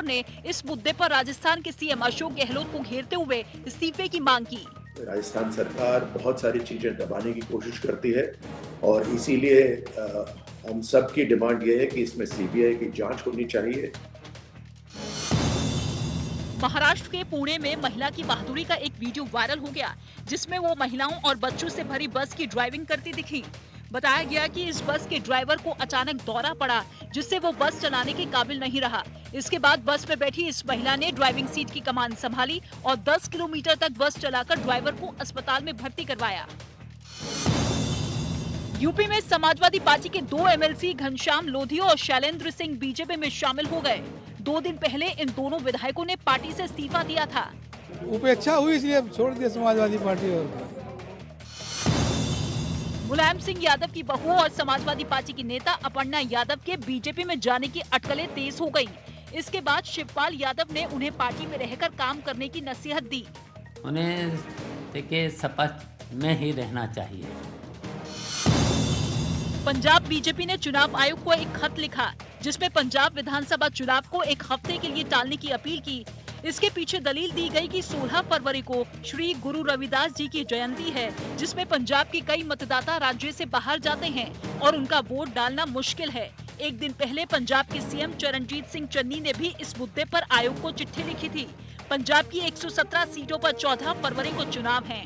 राठौर ने इस मुद्दे पर राजस्थान के सीएम अशोक गहलोत को घेरते हुए इस्तीफे की मांग की। राजस्थान सरकार बहुत सारी चीजें दबाने की कोशिश करती है और इसीलिए हम सब की डिमांड ये है कि इसमें सीबीआई की जांच होनी चाहिए। महाराष्ट्र के पुणे में महिला की बहादुरी का एक वीडियो वायरल हो गया, जिसमें वो महिलाओं और बच्चों से भरी बस की ड्राइविंग करती दिखी। बताया गया कि इस बस के ड्राइवर को अचानक दौरा पड़ा, जिससे वो बस चलाने के काबिल नहीं रहा। इसके बाद बस में बैठी इस महिला ने ड्राइविंग सीट की कमान संभाली और 10 किलोमीटर तक बस चलाकर ड्राइवर को अस्पताल में भर्ती करवाया। यूपी में समाजवादी पार्टी के 2 एमएलसी घनश्याम लोधी और शैलेंद्र सिंह बीजेपी में शामिल हो गए। 2 दिन पहले इन दोनों विधायकों ने पार्टी से इस्तीफा दिया था। उपेक्षा हुई इसलिए छोड़ दिया समाजवादी पार्टी। और मुलायम सिंह यादव की बहू और समाजवादी पार्टी की नेता अपर्णा यादव के बीजेपी में जाने की अटकलें तेज हो गयी। इसके बाद शिवपाल यादव ने उन्हें पार्टी में रहकर काम करने की नसीहत दी। उन्हें देखिए शपथ में ही रहना चाहिए। पंजाब बीजेपी ने चुनाव आयोग को एक खत लिखा, जिसमें पंजाब विधानसभा चुनाव को एक हफ्ते के लिए टालने की अपील की। इसके पीछे दलील दी गई कि 16 फरवरी को श्री गुरु रविदास जी की जयंती है, जिसमें पंजाब के कई मतदाता राज्य से बाहर जाते हैं और उनका वोट डालना मुश्किल है। एक दिन पहले पंजाब के सीएम चरणजीत सिंह चन्नी ने भी इस मुद्दे पर आयोग को चिट्ठी लिखी थी। पंजाब की 117 सीटों पर 14 फरवरी को चुनाव है।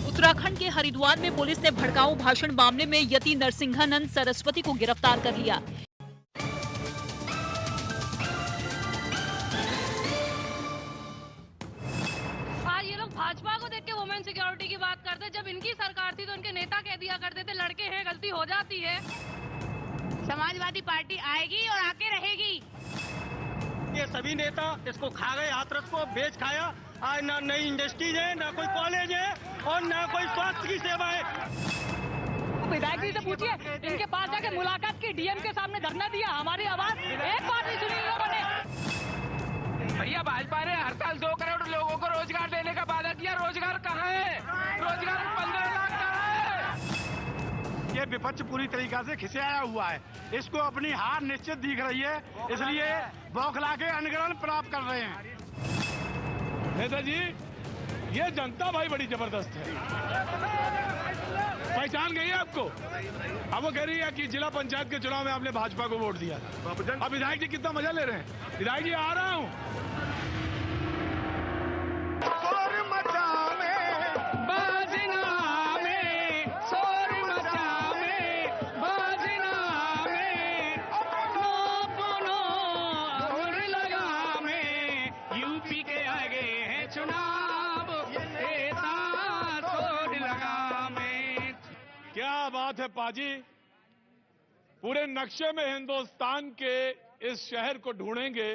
उत्तराखंड के हरिद्वार में पुलिस ने भड़काऊ भाषण मामले में यति नरसिंहानंद सरस्वती को गिरफ्तार कर लिया। आज ये लोग भाजपा को देख के वुमेन सिक्योरिटी की बात करते, जब इनकी सरकार थी तो इनके नेता कह दिया करते थे लड़के हैं, गलती हो जाती है। समाजवादी पार्टी आएगी और आके रहेगी। ये सभी नेता इसको खा गए, हाथरस को बेच खाया। आज ना नई इंडस्ट्रीज है, ना कोई कॉलेज है और ना कोई स्वास्थ्य की सेवा है। विधायक जी से पूछिए, इनके पास जाके मुलाकात की, डीएम के सामने धरना दिया, हमारी आवाज एक बार नहीं सुनी लोगों ने। भैया भाजपा ने हर साल 2 करोड़ लोगों को रोजगार देने का वादा किया, रोजगार कहाँ है? रोजगार 15 लाख कहाँ है? ये विपक्ष पूरी तरीका से खिसियाया हुआ है, इसको अपनी हार निश्चित दिख रही है, इसलिए बौखला के अनुग्रहण प्राप्त कर रहे हैं। नेताजी, ये जनता भाई बड़ी जबरदस्त है, पहचान गई है आपको। अब वो कह रही है कि जिला पंचायत के चुनाव में आपने भाजपा को वोट दिया था। अब विधायक जी कितना मजा ले रहे हैं। विधायक जी आ रहा हूँ। क्या बात है पाजी, पूरे नक्शे में हिंदुस्तान के इस शहर को ढूंढेंगे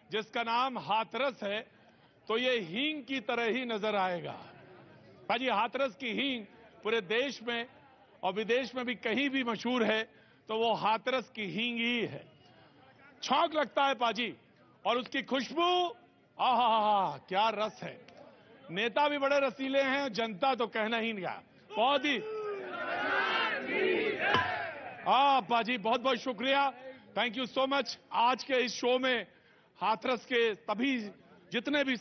जिसका नाम हाथरस है तो ये हींग की तरह ही नजर आएगा। पाजी, हाथरस की हींग पूरे देश में और विदेश में भी कहीं भी मशहूर है तो वो हाथरस की हींग ही है। छौंक लगता है पाजी, और उसकी खुशबू, आहा क्या रस है। नेता भी बड़े रसीले हैं, जनता तो कहना ही नहीं। बहुत ही पाजी, बहुत बहुत शुक्रिया, थैंक यू सो मच। आज के इस शो में हाथरस के सभी जितने भी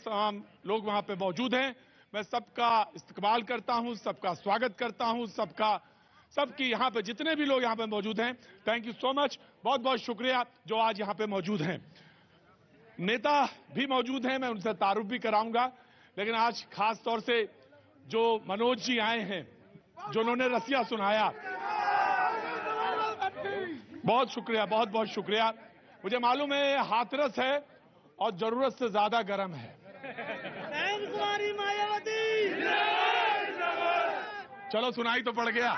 लोग वहां पे मौजूद हैं, मैं सबका इस्तकबाल करता हूं, सबका स्वागत करता हूं, सबकी यहाँ पे जितने भी लोग यहाँ पे मौजूद हैं, थैंक यू सो मच, बहुत बहुत शुक्रिया जो आज यहाँ पे मौजूद हैं। नेता भी मौजूद हैं, मैं उनसे तारुफ भी कराऊंगा, लेकिन आज खास तौर से जो मनोज जी आए हैं, जो उन्होंने रसिया सुनाया, बहुत शुक्रिया, बहुत बहुत शुक्रिया। मुझे मालूम है हाथरस है और जरूरत से ज्यादा गर्म है। चलो सुनाई तो पड़ गया,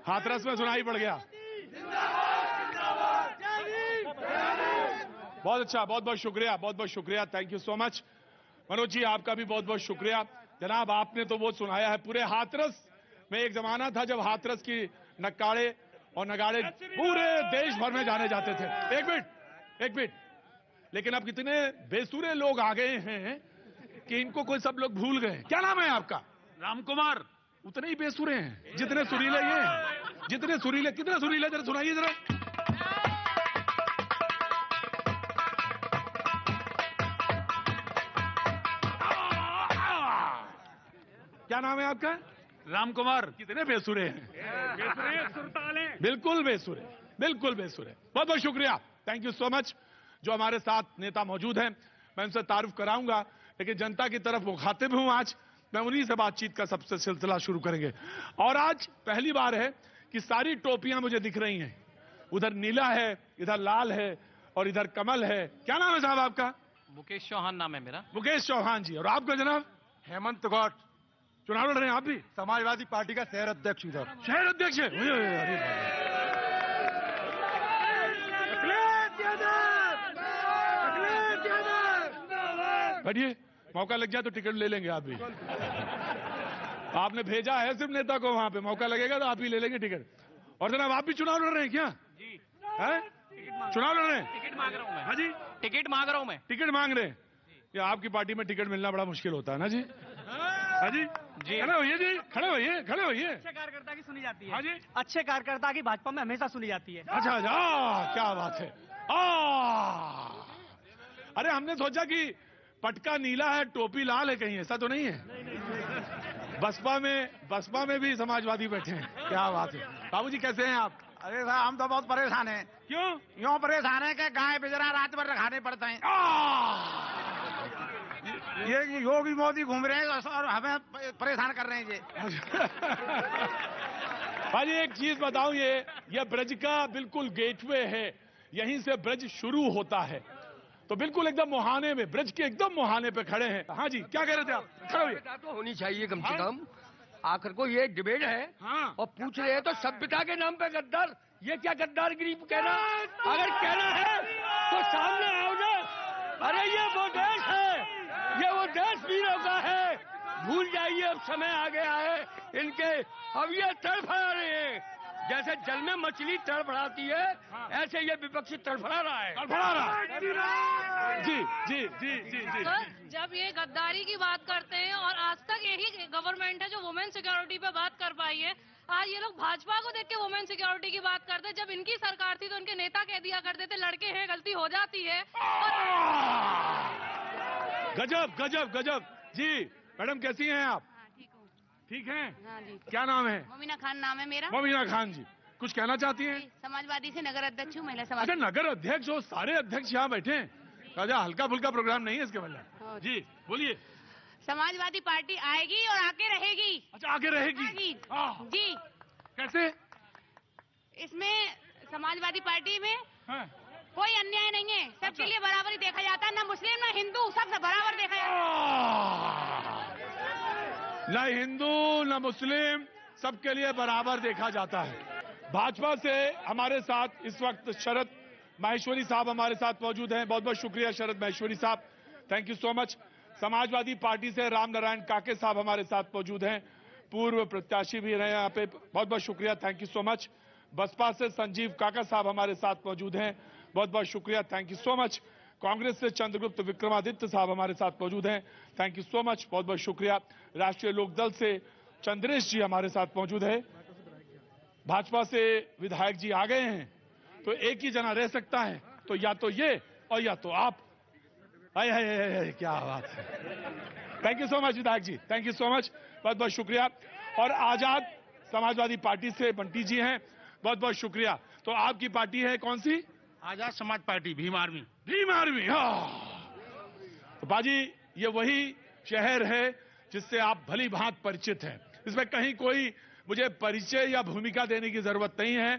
हाथरस में सुनाई पड़ गया। बहुत अच्छा, बहुत बहुत शुक्रिया, बहुत बहुत शुक्रिया, thank you so much. Manoj ji, आपका भी बहुत बहुत शुक्रिया। जनाब, आपने तो वो सुनाया है, पूरे हाथरस में एक जमाना था जब हाथरस की नक्कारे और नगाड़े पूरे देश भर में जाने जाते थे। एक मिनट, लेकिन अब कितने बेसुरे लोग आ गए हैं कि इनको कोई सब लोग भूल गए। क्या नाम है आपका? रामकुमार। उतने ही बेसुरे हैं जितने सुरीले ये हैं, जितने सुरीले। कितने सुरीले, जरा सुनाइए जरा। क्या नाम है आपका? राम कुमार। कितने बेसुरे हैं? बिल्कुल बेसुरे, बिल्कुल बेसुरे। बहुत बहुत शुक्रिया, थैंक यू सो मच। जो हमारे साथ नेता मौजूद हैं, मैं उनसे तारुफ कराऊंगा, लेकिन जनता की तरफ मुखातिब हूं आज, मैं उन्हीं से बातचीत का सबसे सिलसिला शुरू करेंगे। और आज पहली बार है कि सारी टोपियां मुझे दिख रही हैं। उधर नीला है, इधर लाल है और इधर कमल है। क्या नाम है साहब आपका? मुकेश चौहान नाम है मेरा। मुकेश चौहान जी। और आपका जनाब? हेमंत गौड़, चुनाव लड़ रहे हैं आप भी? समाजवादी पार्टी का शहर अध्यक्ष उधर। शहर अध्यक्ष है? अरे बैठिए, मौका लग जाए तो टिकट ले लेंगे आप भी। आपने भेजा है सिर्फ नेता को वहां पे, मौका लगेगा तो आप ही ले लेंगे टिकट। और जनाब आप भी चुनाव लड़ रहे हैं क्या? जी। है? चुनाव लड़ रहे हैं? टिकट मांग रहा हूँ मैं। हाँ जी, टिकट मांग रहा हूँ मैं। टिकट मांग रहे हैं? ये आपकी पार्टी में टिकट मिलना बड़ा मुश्किल होता है ना जी? हाँ जी जी। खड़े होइए जी, खड़े होइए, खड़े होइए। अच्छे कार्यकर्ता की सुनी जाती है। हाँ जी, अच्छे कार्यकर्ता की भाजपा में हमेशा सुनी जाती है। अच्छा अच्छा, क्या बात है। अरे हमने सोचा कि पटका नीला है, टोपी लाल है, कहीं ऐसा तो नहीं है? बसपा में भी समाजवादी बैठे हैं, क्या बात है। बाबूजी कैसे हैं आप? अरे साहब हम तो बहुत परेशान हैं। क्यों? यूँ परेशान है कि गाय बिजरा रात भर खाने पड़ते हैं। ये योगी मोदी घूम रहे हैं और हमें परेशान कर रहे हैं जी। भाई एक चीज बताऊं, ये ब्रज का बिल्कुल गेटवे है, यहीं से ब्रज शुरू होता है। तो बिल्कुल एकदम मुहाने में, ब्रज के एकदम मुहाने पे खड़े हैं। हाँ जी, क्या कह रहे थे आप? खड़े होइए। तो होनी चाहिए कम से कम। आखिर को ये डिबेट है हाँ। और पूछ रहे हैं तो सभ्यता के नाम पे गद्दार, ये क्या गद्दारगिरी कहना? अगर कहना है तो सामने आओ ना। अरे ये वो देश है, ये वो देश वीरों का है। भूल जाइए, अब समय आ गया है इनके। अब ये तड़फड़ा रहे हैं, जैसे जल में मछली तड़फड़ाती है, ऐसे ये विपक्षी तड़फड़ा रहा है। तड़फड़ा रहा है। जी जी जी जी जी। जब ये गद्दारी की बात करते हैं और आज तक यही गवर्नमेंट है जो वुमेन सिक्योरिटी पे बात कर पाई है, आज ये लोग भाजपा को देख के वुमेन सिक्योरिटी की बात करते हैं। जब इनकी सरकार थी तो इनके नेता कह दिया करते थे लड़के हैं, गलती हो जाती है। गजब गजब गजब। जी मैडम कैसी हैं आप? ठीक हूँ। ठीक हैं? हाँ जी। क्या नाम है? मोमिना खान नाम है मेरा। मोमिना खान जी, कुछ कहना चाहती हैं? समाजवादी से नगर अध्यक्ष हूँ, महिला समाज। अच्छा, नगर अध्यक्ष हो, सारे अध्यक्ष यहाँ बैठे हैं। राजा हल्का फुल्का प्रोग्राम नहीं है इसके मतलब। जी बोलिए। समाजवादी पार्टी आएगी और आके रहेगी। अच्छा, आगे रहेगी? जी। कैसे? इसमें समाजवादी पार्टी में हाँ। कोई अन्याय नहीं है, सबके लिए बराबरी देखा जाता है। ना मुस्लिम ना हिंदू, सबसे बराबर देखा जाता है। न हिंदू न मुस्लिम, सबके लिए बराबर देखा जाता है। भाजपा से हमारे साथ इस वक्त शरद माहेश्वरी साहब हमारे साथ मौजूद हैं। बहुत बहुत शुक्रिया शरद माहेश्वरी साहब, thank you so much. Samajwadi party से राम नारायण काके साहब हमारे साथ मौजूद हैं, पूर्व प्रत्याशी भी रहे यहाँ पे, बहुत बहुत शुक्रिया, thank you so much. BSP से संजीव काका साहब हमारे साथ मौजूद हैं, बहुत बहुत शुक्रिया, thank you so much. Congress से चंद्रगुप्त विक्रमादित्य साहब हमारे साथ मौजूद हैं, थैंक यू सो मच, बहुत बहुत शुक्रिया। राष्ट्रीय लोकदल से चंद्रेश जी हमारे साथ मौजूद है। भाजपा से विधायक जी आ गए हैं, तो एक ही जना रह सकता है, तो या तो ये और या तो आप। आए क्या बात है, थैंक यू सो मच विधायक जी, थैंक यू सो मच, बहुत बहुत शुक्रिया। और आजाद समाजवादी पार्टी से बंटी जी हैं, बहुत बहुत शुक्रिया। तो आपकी पार्टी है कौन सी? Azad Samaj party, Bhim army. Bhim army, हाँ। तो बाजी ये वही शहर है जिससे आप भली भांत परिचित हैं। इसमें कहीं कोई मुझे परिचय या भूमिका देने की जरूरत नहीं है।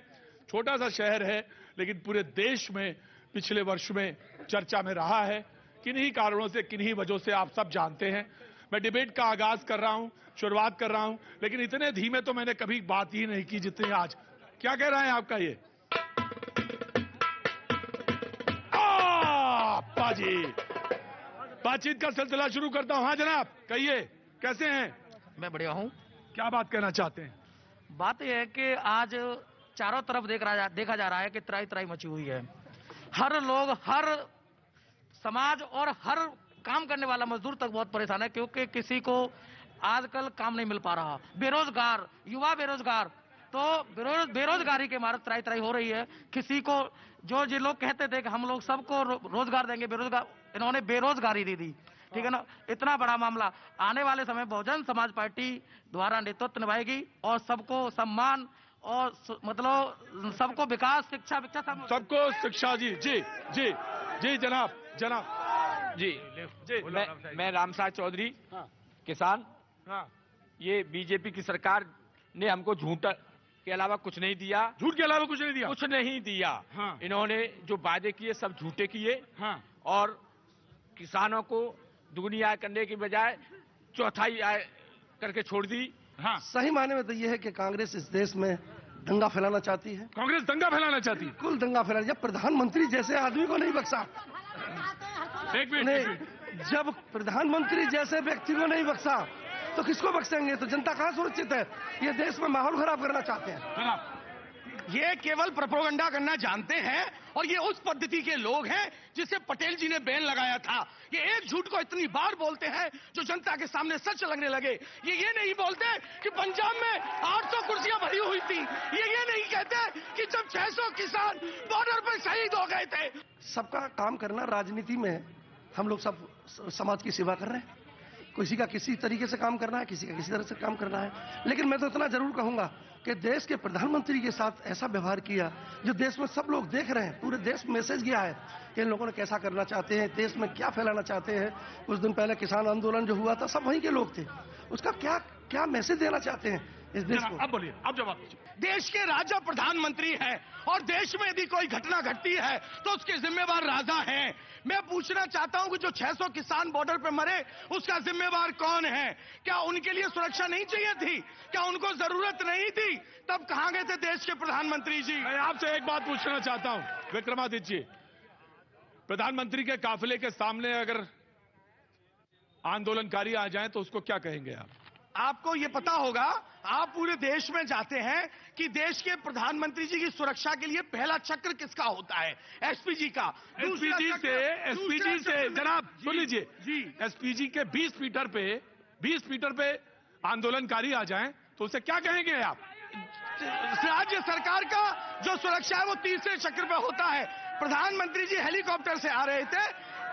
छोटा सा शहर है, लेकिन पूरे देश में पिछले वर्ष में चर्चा में रहा है। किन्हीं कारणों से, किन्हीं वजहों से आप सब जानते हैं। मैं डिबेट का आगाज कर रहा हूं, शुरुआत कर रहा हूं, लेकिन इतने धीमे तो मैंने कभी बात ही नहीं की जितनी आज। क्या कह रहा है आपका ये? बाजी बातचीत का सिलसिला शुरू करता हूं। हाँ जनाब, कहिए कैसे हैं? मैं बढ़िया हूँ। क्या बात कहना चाहते हैं? बात यह है कि आज चारों तरफ देखा जा रहा है कि त्राही त्राही मची हुई है। हर लोग, हर समाज और हर काम करने वाला मजदूर तक बहुत परेशान है, क्योंकि किसी को आजकल काम नहीं मिल पा रहा। बेरोजगार, युवा बेरोजगार, तो बेरोजगारी के मारे त्राई त्राई हो रही है। किसी को जो लोग कहते थे कि हम लोग सबको रोजगार देंगे, बेरोजगार, इन्होंने बेरोजगारी दे दी। ठीक है ना, इतना बड़ा मामला आने वाले समय बहुजन समाज पार्टी द्वारा नेतृत्व निभाएगी और सबको सम्मान और मतलब सबको विकास, शिक्षा सबको शिक्षा। जी जी जी जी जनाब जनाब जी जी मैं रामसार चौधरी, किसान। ये बीजेपी की सरकार ने हमको झूठ के अलावा कुछ नहीं दिया। झूठ के अलावा कुछ नहीं दिया? कुछ नहीं दिया। इन्होंने जो वादे किए सब झूठे किए और किसानों को दुगनी आय करने की बजाय चौथाई आय करके छोड़ दी। सही मायने में तो ये है कि कांग्रेस इस देश में दंगा फैलाना चाहती है। कांग्रेस दंगा फैलाना चाहती है? कुल दंगा फैलाना। जब प्रधानमंत्री जैसे आदमी को नहीं बख्शा, एक मिनट, जब प्रधानमंत्री जैसे व्यक्ति को नहीं बख्शा तो किसको बख्शेंगे? तो जनता कहाँ सुरक्षित है? ये देश में माहौल खराब करना चाहते हैं। ये केवल प्रोपेगेंडा करना जानते हैं और ये उस पद्धति के लोग हैं जिसे पटेल जी ने बैन लगाया था। ये एक झूठ को इतनी बार बोलते हैं जो जनता के सामने सच लगने लगे। ये नहीं बोलते कि पंजाब में 800 कुर्सियां भरी हुई थी। ये नहीं कहते कि जब 600 किसान बॉर्डर पर शहीद हो गए थे। सबका काम करना राजनीति में, हम लोग सब समाज की सेवा कर रहे हैं। किसी का किसी तरीके से काम करना है, किसी का किसी तरह से काम करना है। लेकिन मैं तो इतना जरूर कहूंगा कि देश के प्रधानमंत्री के साथ ऐसा व्यवहार किया जो देश में सब लोग देख रहे हैं। पूरे देश में मैसेज गया है कि इन लोगों ने कैसा करना चाहते हैं, देश में क्या फैलाना चाहते हैं। कुछ दिन पहले किसान आंदोलन जो हुआ था, सब वहीं के लोग थे। उसका क्या क्या मैसेज देना चाहते हैं इस देश को? अब बोलिए, अब जवाब दीजिए। देश के राजा प्रधानमंत्री है और देश में यदि कोई घटना घटती है तो उसके जिम्मेवार राजा हैं। मैं पूछना चाहता हूं कि जो 600 किसान बॉर्डर पर मरे उसका जिम्मेवार कौन है? क्या उनके लिए सुरक्षा नहीं चाहिए थी? क्या उनको जरूरत नहीं थी? तब कहां गए थे देश के प्रधानमंत्री जी? मैं आपसे एक बात पूछना चाहता हूं विक्रमादित्य जी, प्रधानमंत्री के काफिले के सामने अगर आंदोलनकारी आ जाएं तो उसको क्या कहेंगे आप? आपको ये पता होगा, आप पूरे देश में जाते हैं कि देश के प्रधानमंत्री जी की सुरक्षा के लिए पहला चक्र किसका होता है? एसपीजी का। एसपीजी से जनाब सुन लीजिए जी, एसपीजी के 20 मीटर पे आंदोलनकारी आ जाएं तो उसे क्या कहेंगे आप? राज्य सरकार का जो सुरक्षा है वो तीसरे चक्र पे होता है। प्रधानमंत्री जी हेलीकॉप्टर से आ रहे थे।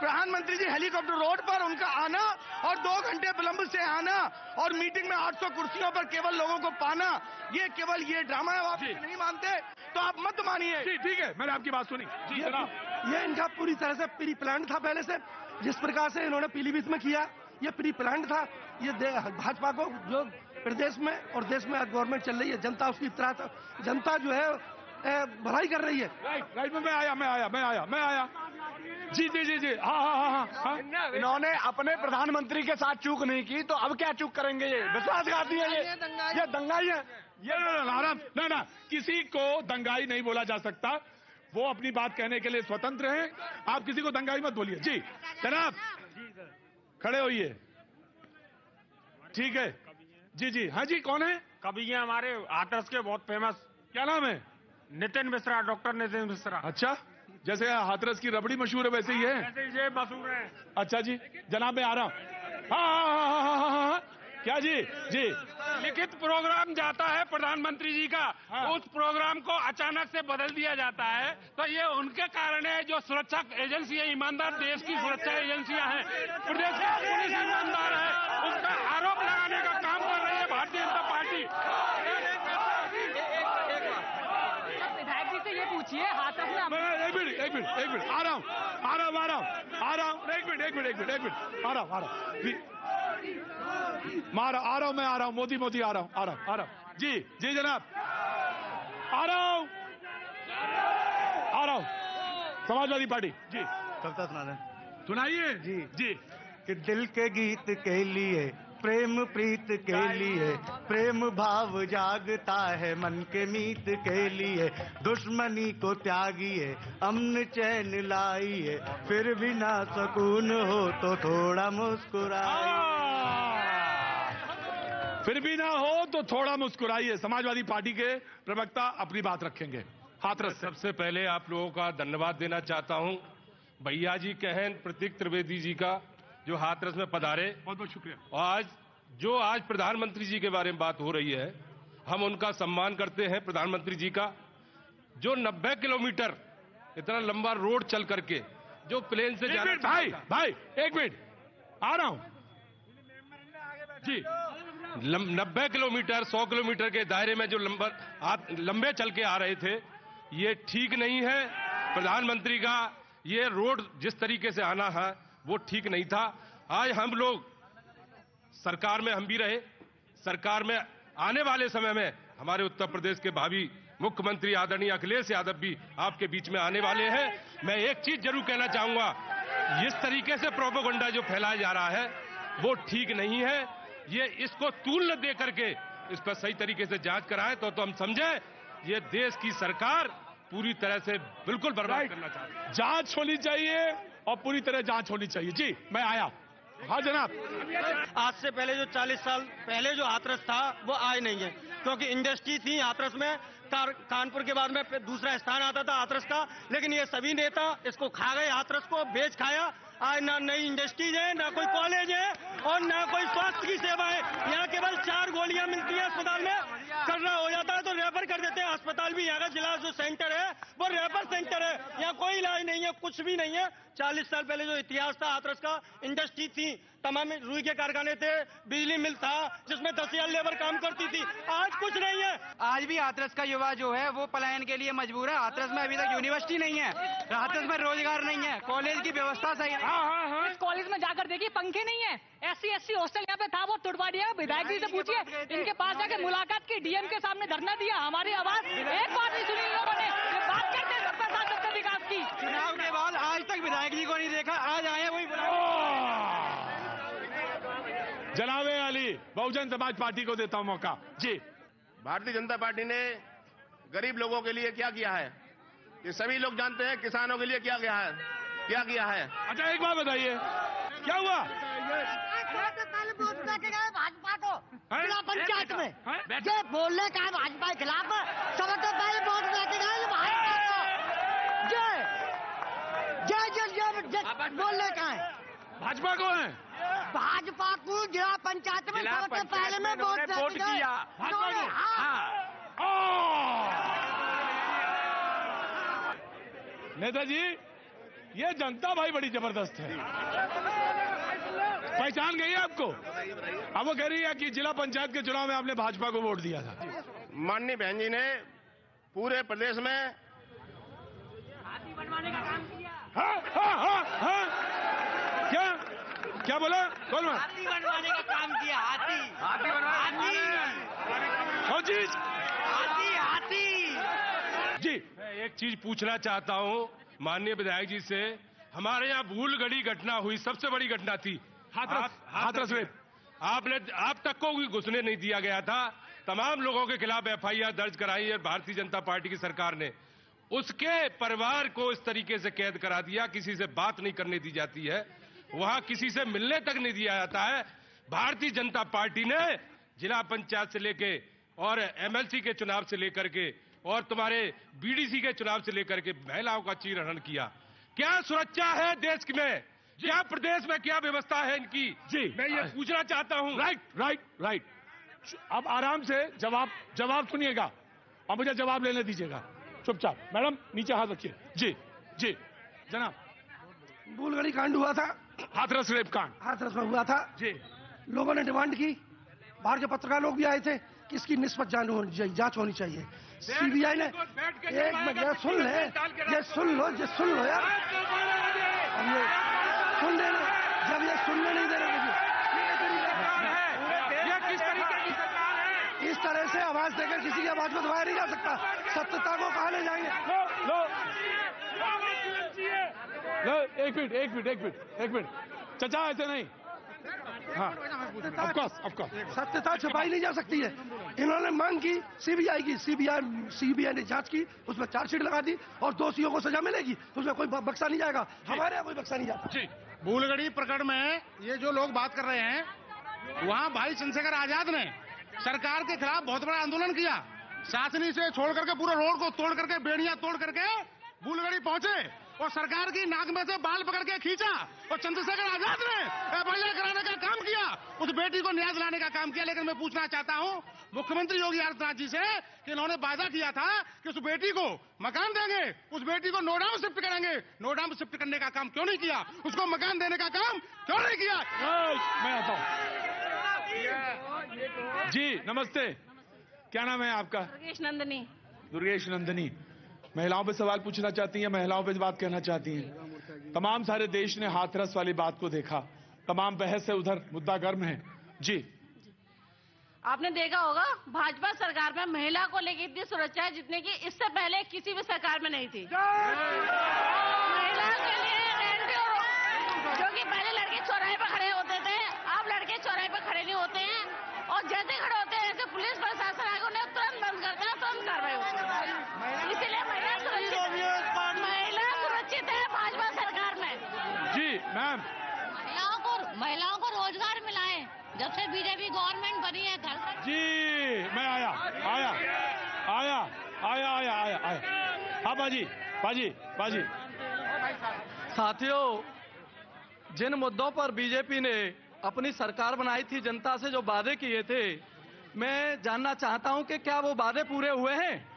प्रधानमंत्री जी हेलीकॉप्टर रोड पर उनका आना और 2 घंटे विलंब से आना और मीटिंग में 800 कुर्सियों पर केवल लोगों को पाना, ये केवल ये ड्रामा है। आप नहीं मानते तो आप मत मानिए। ठीक है, मैंने आपकी बात सुनी। जी जनाब, ये इनका पूरी तरह से प्री प्लान था। पहले से जिस प्रकार से इन्होंने पीलीभीत में किया, ये प्री प्लान था। ये भाजपा को जो प्रदेश में और देश में गवर्नमेंट चल रही है, जनता उसकी तरह, जनता जो है भलाई कर रही है। राइट में मैं आया। जी जी जी जी हाँ। इन्होंने अपने प्रधानमंत्री के साथ चूक नहीं की तो अब क्या चूक करेंगे? ये विश्वासघाती है, ये दंगाई है। ये आराम ना, किसी को दंगाई नहीं बोला जा सकता। वो अपनी बात कहने के लिए स्वतंत्र हैं। आप किसी को दंगाई मत बोलिए। जी जनाब खड़े होइए। ठीक है जी हाँ जी, कौन है? कभी ये हमारे हाथरस के बहुत फेमस, क्या नाम है? नितिन मिश्रा, डॉक्टर नितिन मिश्रा। अच्छा, जैसे हाथरस की रबड़ी मशहूर है वैसे ही है? वैसे ही ये मशहूर है। अच्छा जी, जनाब मैं आ रहा हूँ। हाँ, क्या जी? लिखित प्रोग्राम जाता है प्रधानमंत्री जी का, उस प्रोग्राम को अचानक से बदल दिया जाता है तो ये उनके कारण है। जो सुरक्षा एजेंसी है, ईमानदार देश की सुरक्षा एजेंसियां हैं, प्रदेश की पुलिस ईमानदार है, उसका आरोप लगाने का काम कर रही है भारतीय जनता पार्टी। विधायक जी से ये पूछिए, हाथरस में एक मिनट आ रहा हूँ। मैं आ रहा हूँ। मोदी आ रहा हूँ। जी जनाब आ रहा हूँ। समाजवादी पार्टी जी, कविता सुनाइए। जी कि दिल के गीत के लिए, प्रेम प्रीत के लिए, प्रेम भाव जागता है मन के मीत के लिए। दुश्मनी को त्यागिए, अमन चैन लाइए, फिर भी ना सुकून हो तो थोड़ा मुस्कुराइए। फिर भी ना हो तो थोड़ा मुस्कुराइए। समाजवादी पार्टी के प्रवक्ता अपनी बात रखेंगे। हाथरस से। सबसे पहले आप लोगों का धन्यवाद देना चाहता हूं भैया जी कहन प्रतीक त्रिवेदी जी का, जो हाथरस में पधारे। बहुत बहुत शुक्रिया। आज प्रधानमंत्री जी के बारे में बात हो रही है, हम उनका सम्मान करते हैं, प्रधानमंत्री जी का, जो 90 किलोमीटर इतना लंबा रोड चल करके जो प्लेन से जाना। भाई एक मिनट आ रहा हूं जी। 90 किलोमीटर 100 किलोमीटर के दायरे में जो लंबे चल के आ रहे थे, ये ठीक नहीं है। प्रधानमंत्री का ये रोड जिस तरीके से आना है वो ठीक नहीं था। आज हम लोग सरकार में हम भी रहे, सरकार में आने वाले समय में हमारे उत्तर प्रदेश के भावी मुख्यमंत्री आदरणीय अखिलेश यादव भी आपके बीच में आने वाले हैं। मैं एक चीज जरूर कहना चाहूंगा, इस तरीके से प्रोपेगेंडा जो फैलाया जा रहा है वो ठीक नहीं है। ये इसको तूल न दे करके इस पर सही तरीके से जांच कराएं तो हम समझें ये देश की सरकार पूरी तरह से बिल्कुल बर्बाद करना चाहती है। जांच होनी चाहिए और पूरी तरह जांच होनी चाहिए। जी मैं आया। हाँ जनाब। आज से पहले जो 40 साल पहले जो हाथरस था वो आज नहीं है, क्योंकि इंडस्ट्री थी हाथरस में। कानपुर के बाद में दूसरा स्थान आता था हाथरस का, लेकिन ये सभी नेता इसको खा गए, हाथरस को बेच खाया। आज ना नई इंडस्ट्रीज है, ना कोई कॉलेज है और ना कोई स्वास्थ्य की सेवा है। यहाँ केवल 4 गोलियां मिलती हैं अस्पताल में, करना हो जाता है तो रेफर कर देते हैं। अस्पताल भी यहाँ का जिला जो सेंटर है वो रेफर सेंटर है, यहाँ कोई इलाज नहीं है, कुछ भी नहीं है। 40 साल पहले जो इतिहास था हाथरस का, इंडस्ट्री थी, तमाम रुई के कारखाने थे, बिजली मिल था जिसमें 10,000 लेबर काम करती थी। आज कुछ नहीं है। आज भी हाथरस का युवा जो है वो पलायन के लिए मजबूर है। हाथरस में अभी तक यूनिवर्सिटी नहीं है, हाथरस में रोजगार नहीं है, कॉलेज की व्यवस्था सही नहीं। इस कॉलेज में जाकर देखिए पंखे नहीं है। SC हॉस्टल यहाँ पे था वो तुड़वा दिया। विधायक जी से पूछिए, इनके पास जाकर मुलाकात की, डीएम के सामने धरना दिया, हमारी आवाज एक बात नहीं सुनी इन लोगों ने। ये बात करते हैं सबका साथ सबका विकास की। चुनाव के बाद आज तक विधायक जी को नहीं देखा, आज आए वही। जनाबे अली, बहुजन समाज पार्टी को देता हूं मौका। जी। भारतीय जनता पार्टी ने गरीब लोगों के लिए क्या किया है ये सभी लोग जानते हैं। किसानों के लिए क्या किया है। अच्छा एक बात बताइए, क्या हुआ? पहले वोट देके गए भाजपा को जिला पंचायत में, जो बोलने का है भाजपा के खिलाफ, सब तो पहले वोट देके गए भाजपा को। जय बोलने का है भाजपा को है, भाजपा को जिला पंचायत में सबसे पहले में वोट किया। नेताजी ये जनता भाई बड़ी जबरदस्त है, पहचान गई है आपको। अब वो कह रही है कि जिला पंचायत के चुनाव में आपने भाजपा को वोट दिया था। माननीय बहन जी ने पूरे प्रदेश में हाथी बनवाने का काम किया। हाँ। क्या बोला? बोल मत। हाथी बनवाने का काम किया। हाथी जी। मैं एक चीज पूछना चाहता हूं माननीय विधायक जी से। हमारे यहाँ भूल गड़ी घटना हुई, सबसे बड़ी घटना थी हाथरस में। आप तक को भी घुसने नहीं दिया गया था। तमाम लोगों के खिलाफ FIR दर्ज कराई है भारतीय जनता पार्टी की सरकार ने। उसके परिवार को इस तरीके से कैद करा दिया, किसी से बात नहीं करने दी जाती है, वहां किसी से मिलने तक नहीं दिया जाता है। भारतीय जनता पार्टी ने जिला पंचायत से लेके और MLC के चुनाव से लेकर के और तुम्हारे BDC के चुनाव से लेकर के महिलाओं का चीरहरण किया। क्या सुरक्षा है देश में? क्या प्रदेश में क्या व्यवस्था है इनकी? जी मैं ये पूछना चाहता हूं। राइट। अब आराम से जवाब सुनिएगा और मुझे जवाब लेने दीजिएगा चुपचाप। मैडम नीचे हाथ रखिए। जी जनाब। भूलगड़ी कांड हुआ था, हाथरस रेप कांड हाथरस में हुआ था जी। लोगों ने डिमांड की, बाहर के पत्रकार लोग भी आए थे कि इसकी निष्पक्ष जांच होनी चाहिए। CBI ने एक मिनट सुन लो यार, अब ये सुन लेना। जब ये सुनने नहीं दे रहे इस तरह से आवाज देकर किसी की आवाज को दबाया नहीं जा सकता। सत्यता को कहा ले जाएंगे। एक मिनट चाचा, ऐसे नहीं। हाँ ऑफकोर्स सत्यता छुपाई नहीं जा सकती है। इन्होंने मांग की CBI की, CBI ने जांच की, उसमें चार्जशीट लगा दी और दोषियों को सजा मिलेगी, उसमें कोई बख्शा नहीं जाएगा। हमारे यहाँ कोई बख्शा नहीं जाता। जी। भूलगड़ी प्रकरण में ये जो लोग बात कर रहे हैं, वहाँ भाई चंद्रशेखर आजाद ने सरकार के खिलाफ बहुत बड़ा आंदोलन किया। शासनी से छोड़ करके पूरे रोड को तोड़ करके, बेड़ियां तोड़ करके भूलगड़ी पहुंचे और सरकार की नाक में से बाल पकड़ के खींचा और चंद्रशेखर आजाद ने FIR कराने का काम किया, उस बेटी को न्याय दिलाने का काम किया। लेकिन मैं पूछना चाहता हूं मुख्यमंत्री योगी आदित्यनाथ जी से कि इन्होंने वादा किया था कि उस बेटी को मकान देंगे, उस बेटी को नोएडा में शिफ्ट करेंगे। नोएडा में शिफ्ट करने का काम क्यों नहीं किया? उसको मकान देने का काम क्यों नहीं किया? मैं आता हूँ जी। नमस्ते, क्या नाम है आपका? दुर्गेश नंदनी। दुर्गेश नंदनी, महिलाओं पे सवाल पूछना चाहती हैं, महिलाओं पे बात कहना चाहती हैं। तमाम सारे देश ने हाथरस वाली बात को देखा, तमाम बहस है, उधर मुद्दा गर्म है जी। आपने देखा होगा भाजपा सरकार में महिला को लेकर इतनी सुरक्षा है जितने की इससे पहले किसी भी सरकार में नहीं थी। महिला के लिए जो कि पहले लड़के चौराहे पर खड़े होते थे, अब लड़के चौराहे पर खड़े नहीं होते हैं, और जैसे खड़े होते हैं ऐसे पुलिस प्रशासन आगे उन्हें तुरंत बंद करते हैं, तुरंत कार्रवाई होती है। इसीलिए महिला सुरक्षित है भाजपा सरकार में जी। मैम, महिलाओं को रोजगार मिला है जब से बीजेपी गवर्नमेंट बनी है। घर जी मैं आया। हाँ बाजी। साथियों, जिन मुद्दों पर बीजेपी ने अपनी सरकार बनाई थी, जनता से जो वादे किए थे, मैं जानना चाहता हूं कि क्या वो वादे पूरे हुए हैं?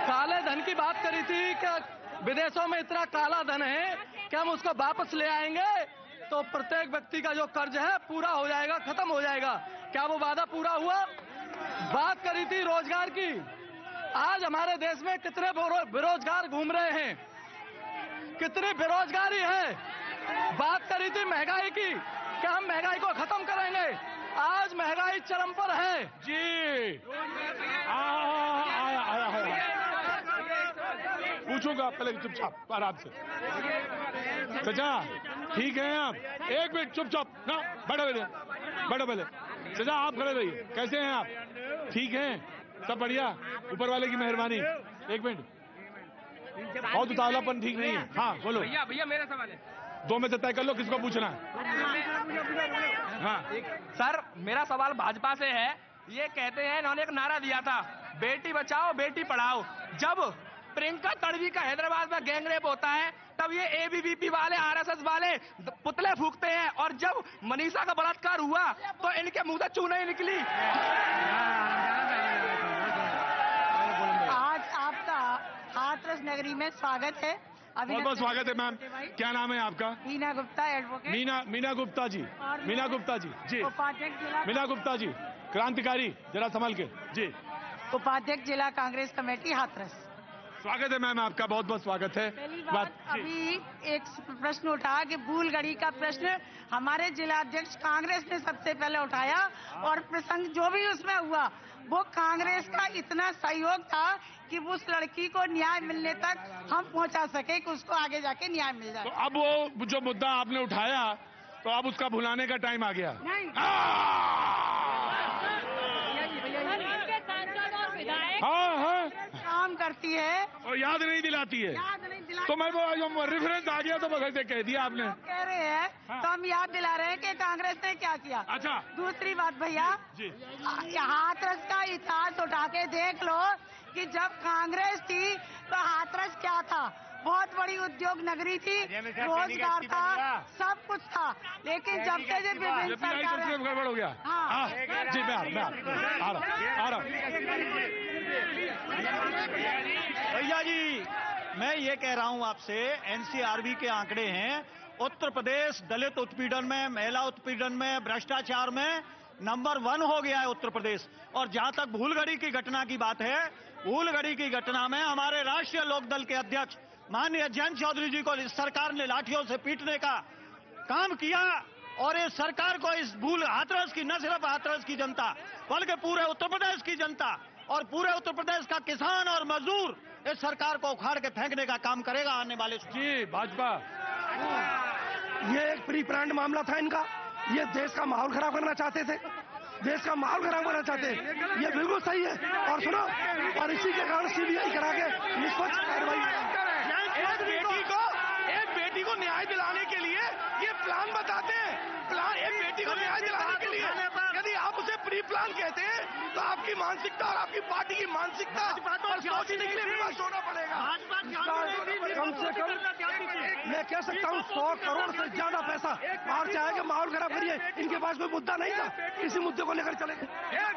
काले धन की बात करी थी, क्या विदेशों में इतना काला धन है कि हम उसको वापस ले आएंगे तो प्रत्येक व्यक्ति का जो कर्ज है पूरा हो जाएगा, खत्म हो जाएगा। क्या वो वादा पूरा हुआ? बात करी थी रोजगार की। आज हमारे देश में कितने बेरोजगार घूम रहे हैं, कितनी बेरोजगारी है। बात करी थी महंगाई की, क्या हम महंगाई को खत्म करेंगे? आज महंगाई चरम पर है जी। पूछूंगा पहले, चुपचाप आराम से। चाचा ठीक है आप? एक मिनट चुपचाप ना, बैठो पहले। चाचा आप खड़े रहिए, कैसे हैं आप? ठीक हैं, सब बढ़िया, ऊपर वाले की मेहरबानी। एक मिनट, बहुत उतावलापन ठीक नहीं है। हाँ बोलो भैया मेरा सवाल है। दो में से तय कर लो किसको पूछना है। हाँ सर, मेरा सवाल भाजपा से है। ये कहते हैं, इन्होंने एक नारा दिया था, बेटी बचाओ बेटी पढ़ाओ। जब प्रियंका तड़वी का हैदराबाद में गैंगरेप होता है, तब ये एबीवीपी वाले, आरएसएस वाले पुतले फूकते हैं, और जब मनीषा का बलात्कार हुआ तो इनके मुंह से चूने ही निकली। आज आपका हाथरस नगरी में स्वागत है। बहुत बहुत स्वागत है मैम। क्या नाम है आपका? मीना गुप्ता, एडवोकेट। मीना गुप्ता जी। मीना गुप्ता जी जी। उपाध्यक्ष जिला, मीना गुप्ता जी क्रांतिकारी, जरा संभाल के जी। उपाध्यक्ष जिला कांग्रेस कमेटी हाथरस। स्वागत है मैम आपका, बहुत बहुत स्वागत है। पहली बात, अभी एक प्रश्न उठा कि भूलगढ़ी का प्रश्न हमारे जिला अध्यक्ष कांग्रेस ने सबसे पहले उठाया, और प्रसंग जो भी उसमें हुआ वो कांग्रेस का इतना सहयोग था कि उस लड़की को न्याय मिलने तक हम पहुंचा सके कि उसको आगे जाके न्याय मिल जाए। तो अब वो जो मुद्दा आपने उठाया, तो अब उसका भुलाने का टाइम आ गया। हाँ काम करती है और याद नहीं दिलाती है। तो मैं वो रेफरेंस आ गया तो बगैर से कह दिया आपने। कह रहे हैं तो हम याद दिला रहे हैं कि कांग्रेस ने क्या किया। अच्छा, दूसरी बात भैया, हाथरस का इतिहास उठा के देख लो कि जब कांग्रेस थी तो हाथरस क्या था? बहुत बड़ी उद्योग नगरी थी, रोजगार था, सब कुछ था। लेकिन जब से जब गड़बड़ हो गया। हाँ जी, मैं आ रहा। भैया जी, मैं ये कह रहा हूँ आपसे, एनसीआरबी के आंकड़े हैं, उत्तर प्रदेश दलित उत्पीड़न में, महिला उत्पीड़न में, भ्रष्टाचार में नंबर 1 हो गया है उत्तर प्रदेश। और जहां तक भूलगढ़ी की घटना की बात है, भूलगढ़ी की घटना में हमारे राष्ट्रीय लोकदल के अध्यक्ष माननीय जयंत चौधरी जी को इस सरकार ने लाठियों से पीटने का काम किया, और इस सरकार को इस हाथरस की, न सिर्फ हाथरस की जनता बल्कि पूरे उत्तर प्रदेश की जनता और पूरे उत्तर प्रदेश का किसान और मजदूर इस सरकार को उखाड़ के फेंकने का काम करेगा आने वाले। जी भाजपा, ये एक प्री प्लान्ड मामला था इनका। ये देश का माहौल खराब करना चाहते थे, देश का माहौल खराब करना चाहते हैं। ये बिल्कुल सही है। और सुनो, और इसी के कारण सीबीआई करा के निष्पक्ष कार्रवाई। एक बेटी को न्याय दिलाने के लिए ये प्लान बताते हैं। प्लान, एक बेटी को न्याय दिलाने के लिए यदि आप उसे प्री प्लान कहते हैं, तो आपकी मानसिकता और आपकी पार्टी की मानसिकता सोचने के लिए विवश होना पड़ेगा। कम से कम मैं कह सकता हूँ 100 करोड़ से ज्यादा पैसा बाहर से आएगा, माहौल खराब करिए। इनके पास कोई मुद्दा नहीं था, इसी मुद्दे को लेकर चले गए।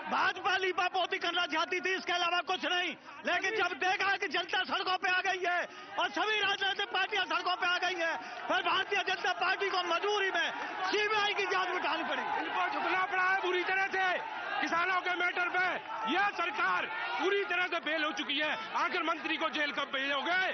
भाजपा लीपा पोती करना चाहती थी, इसके अलावा कुछ नहीं। लेकिन जब देखा कि जनता सड़कों पे आ गई है और सभी राजनीतिक पार्टियां सड़कों पे आ गई है, फिर भारतीय जनता पार्टी को मजबूरी में सीबीआई की जांच बिठानी पड़ी। इनको झुकना पड़ा है बुरी तरह से किसानों के मैटर पे। यह सरकार पूरी तरह से फेल हो चुकी है। आखिर मंत्री को जेल कब भेजोगे?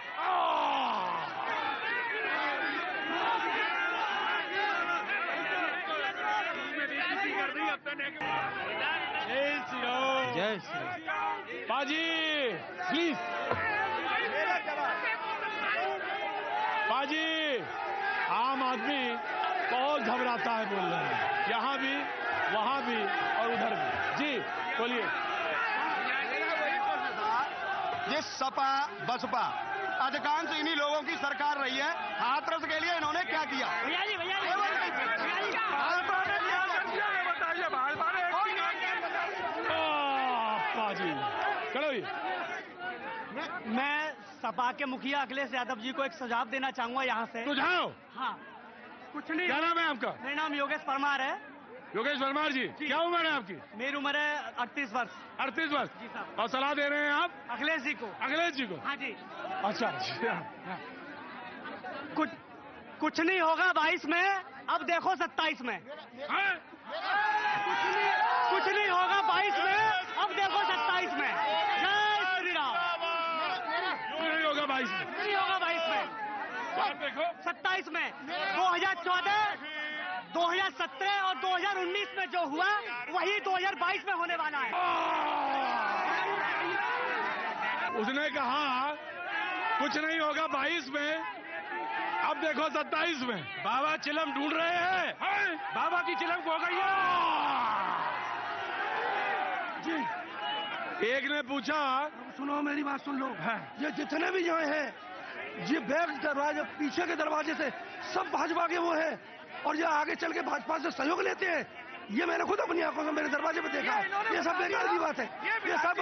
जय श्री राम। जय श्री राम। पाजी प्लीज, पाजी आम आदमी बहुत घबराता है बोल रहे हैं, यहाँ भी वहाँ भी और उधर भी। जी बोलिए। ये सपा बसपा अधिकांश इन्हीं लोगों की सरकार रही है। हाथरस के लिए इन्होंने क्या किया? पाजी चलो। मैं सपा के मुखिया अखिलेश यादव जी को एक सुझाव देना चाहूंगा यहाँ से। सुझाव? हाँ, कुछ नहीं। क्या नाम है आपका? मेरा नाम योगेश परमार है। योगेश परमार जी, क्या उम्र है आपकी? मेरी उम्र है 38 वर्ष। 38 वर्ष? जी साहब। और सलाह दे रहे हैं आप अखिलेश जी को? अखिलेश जी को? हाँ जी। अच्छा, कुछ नहीं होगा 22 में, अब देखो 27 में। कुछ नहीं होगा 22 में, अब देखो 27 में। जय श्री राम। क्यों नहीं होगा 22 में? नहीं होगा 22 में, देखो 27 में। 2014, 2017 और 2019 में जो हुआ वही 2022 में होने वाला है। उसने कहा कुछ नहीं होगा 22 में, अब देखो 27 में। बाबा चिलम ढूंढ रहे हैं। बाबा की चिलम खो गई है। जी एक ने पूछा, सुनो मेरी बात सुन लो। ये जितने भी यहाँ हैं, ये बैक दरवाजे पीछे के दरवाजे से सब भाजपा के वो हैं, और ये आगे चल के भाजपा से सहयोग लेते हैं। ये मैंने खुद अपनी आंखों से मेरे दरवाजे पे देखा है। ये सब बेकार की बात है। ये सब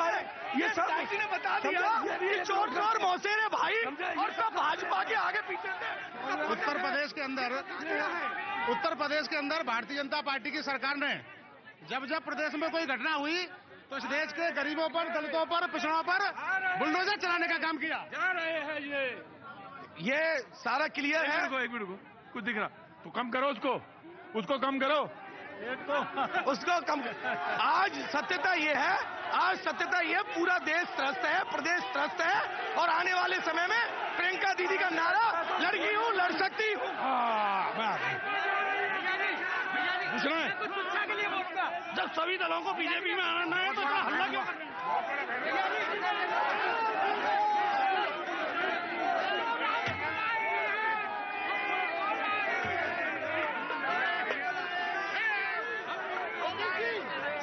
ने बता दिया कि चोट और मौसेरे भाई और सब भाजपा के आगे पीछे थे। उत्तर प्रदेश के अंदर भारतीय जनता पार्टी की सरकार ने जब प्रदेश में कोई घटना हुई तो इस देश के गरीबों पर, दलितों पर, पिछड़ों पर बुलडोजर चलाने का काम किया जा रहे हैं। ये सारा क्लियर है। एक मिनट को कुछ दिख रहा तो कम करो, उसको कम करो, उसको कम। आज सत्यता ये पूरा देश त्रस्त है, प्रदेश त्रस्त है, और आने वाले समय में प्रियंका दीदी का नारा लड़की हूँ, लड़ सकती हूँ। जब सभी दलों को बीजेपी में आना है तो हल्ला क्यों?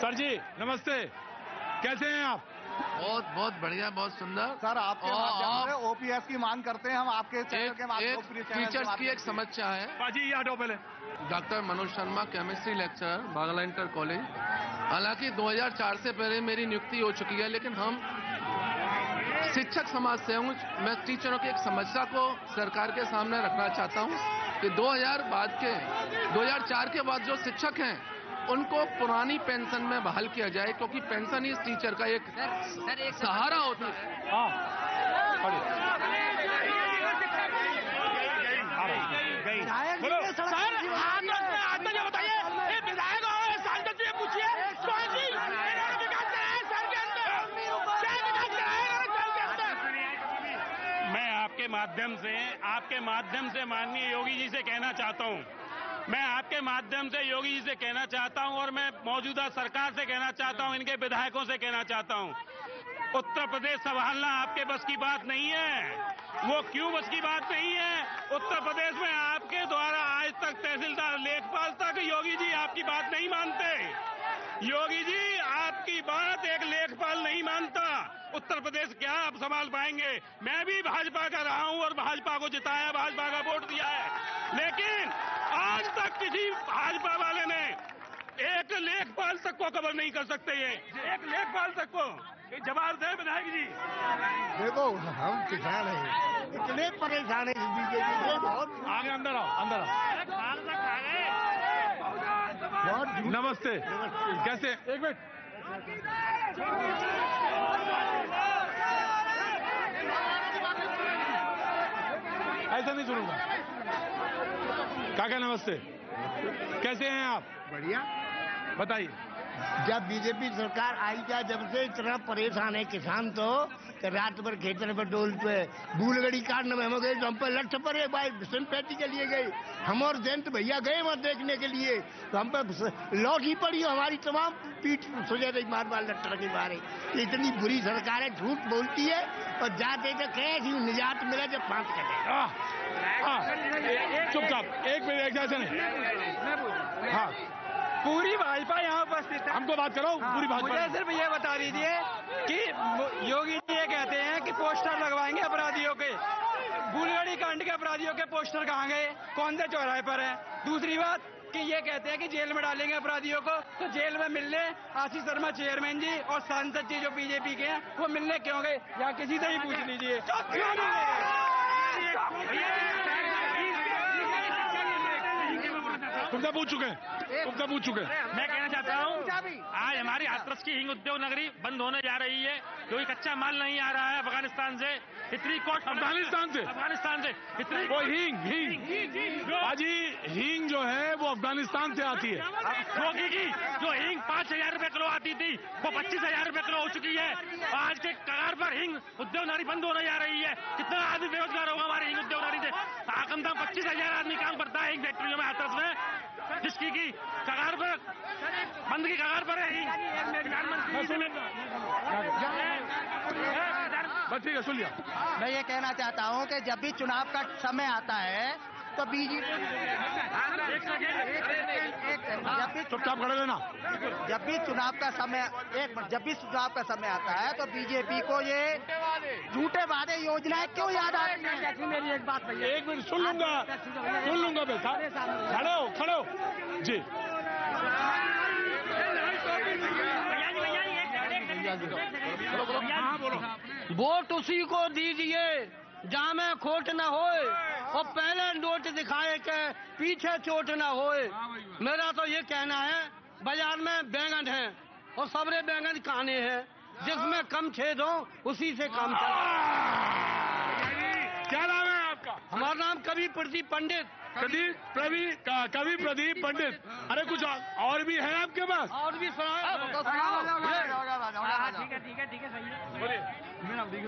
सर जी नमस्ते, कैसे हैं आप? बहुत बहुत बढ़िया, बहुत सुंदर। सर आपके माध्यम से ओपीएस की मांग करते हैं हम, आपके चैनल के माध्यम से। टीचर्स की एक समस्या है। पाजी ये हटो पहले। Doctor Manoj Sharma, chemistry lecturer, Bagla inter college. हालांकि 2004 से पहले मेरी नियुक्ति हो चुकी है, लेकिन हम शिक्षक समाज से हूँ। मैं टीचरों की एक समस्या को सरकार के सामने रखना चाहता हूँ कि 2004 के बाद जो शिक्षक हैं उनको पुरानी पेंशन में बहाल किया जाए, क्योंकि पेंशन ही इस टीचर का एक सहारा होता है। मैं आपके माध्यम से माननीय योगी जी से कहना चाहता हूँ, मैं आपके माध्यम से योगी जी से कहना चाहता हूं, और मैं मौजूदा सरकार से कहना चाहता हूं, इनके विधायकों से कहना चाहता हूं, उत्तर प्रदेश संभालना आपके बस की बात नहीं है। वो क्यों बस की बात नहीं है? उत्तर प्रदेश में आपके द्वारा आज तक तहसीलदार, लेखपाल तक योगी जी आपकी बात नहीं मानते। योगी जी आपकी बात एक लेखपाल नहीं मानता। उत्तर प्रदेश क्या आप संभाल पाएंगे? मैं भी भाजपा का रहा हूं और भाजपा को जिताया, भाजपा का वोट दिया है, लेकिन आज तक किसी भाजपा वाले ने एक लेखपाल तक को कवर नहीं कर सकते। ये एक लेखपाल तक को जवाब दे विधायक जी। देखो हम किसान हैं, इतने परेशान है इस बीजेपी से, बहुत आगे अंदर आओ, अंदर आओ। नमस्ते, कैसे? एक मिनट, ऐसा नहीं सुनूंगा। काका नमस्ते, कैसे हैं आप? बढ़िया। बताइए। जब बीजेपी सरकार आई क्या, जब से इतना परेशान है किसान तो कि रात भर खेतन पर डोलते, बूलगड़ी काटने में हम गए तो हम पर लठ पर भाई सिंपैथी के लिए गए, हम और जयंत भैया गए वहां देखने के लिए, तो हम पर लौट ही पड़ी, हमारी तमाम पीठ सोचे रही मार मार लट्टर के मारे। इतनी बुरी सरकार है, झूठ बोलती है और जाते तो कैसी निजात मिले जब फांस कटे। चुपचाप एक मिनट, ऐसा नहीं। हाँ, पूरी भाजपा यहाँ उपस्थित है। हमको बात करो। पूरी भाजपा। मुझे सिर्फ ये बता दीजिए कि योगी जी ये कहते हैं कि पोस्टर लगवाएंगे अपराधियों के, बूलगड़ी कांड के अपराधियों के पोस्टर कहाँ गए, कौन से चौराहे पर है? दूसरी बात कि ये कहते हैं कि जेल में डालेंगे अपराधियों को, तो जेल में मिलने आशीष शर्मा चेयरमैन जी और सांसद जी जो बीजेपी के हैं वो मिलने क्यों गए? यहाँ किसी से ही पूछ लीजिए। तुमसे पूछ चुके हैं, तुमसे पूछ चुके हैं। मैं कहना चाहता हूँ आज हमारी हाथरस की हिंग उद्योग नगरी बंद होने जा रही है क्योंकि कच्चा माल नहीं आ रहा है अफगानिस्तान से। इतनी कोट अफगानिस्तान से इतनी वो हींग बाजी हींग जो है वो अफगानिस्तान से आती है। योगी की जो हींग 5,000 रुपए किलो आती थी वो 25,000 रुपए किलो हो चुकी है। आज के कगार पर हिंग उद्योग नगरी बंद होने जा रही है। कितना आदमी बेरोजगार होगा हमारी हिंग उद्योग नगरी से? कम 25,000 आदमी काम करता है हिंग फैक्ट्रियों में हाथरस में, जिसकी की कगार पर बंद की कगार पर है हिंग। ठीक है, सुन लिया। मैं ये कहना चाहता हूँ कि जब भी चुनाव का समय आता है तो बीजेपी चुपचाप खड़े रहना। जब भी चुनाव का समय आता है तो बीजेपी को ये झूठे वादे योजनाएं क्यों याद आती हैं? मेरी एक बात भैया, एक मिनट सुन लूंगा बेटा। खड़े हो जी। वोट उसी को दीजिए जहाँ में खोट न होए और पहले नोट दिखाए के पीछे चोट न होए। मेरा तो ये कहना है, बाजार में बैंगन है और सबरे बैंगन काने हैं, जिसमें कम छेद हो उसी से काम चला। क्या नाम है आपका? हमारा नाम कवि प्रदीप पंडित। कवि प्रदीप पंडित। अरे कुछ और भी है आपके पास? और भी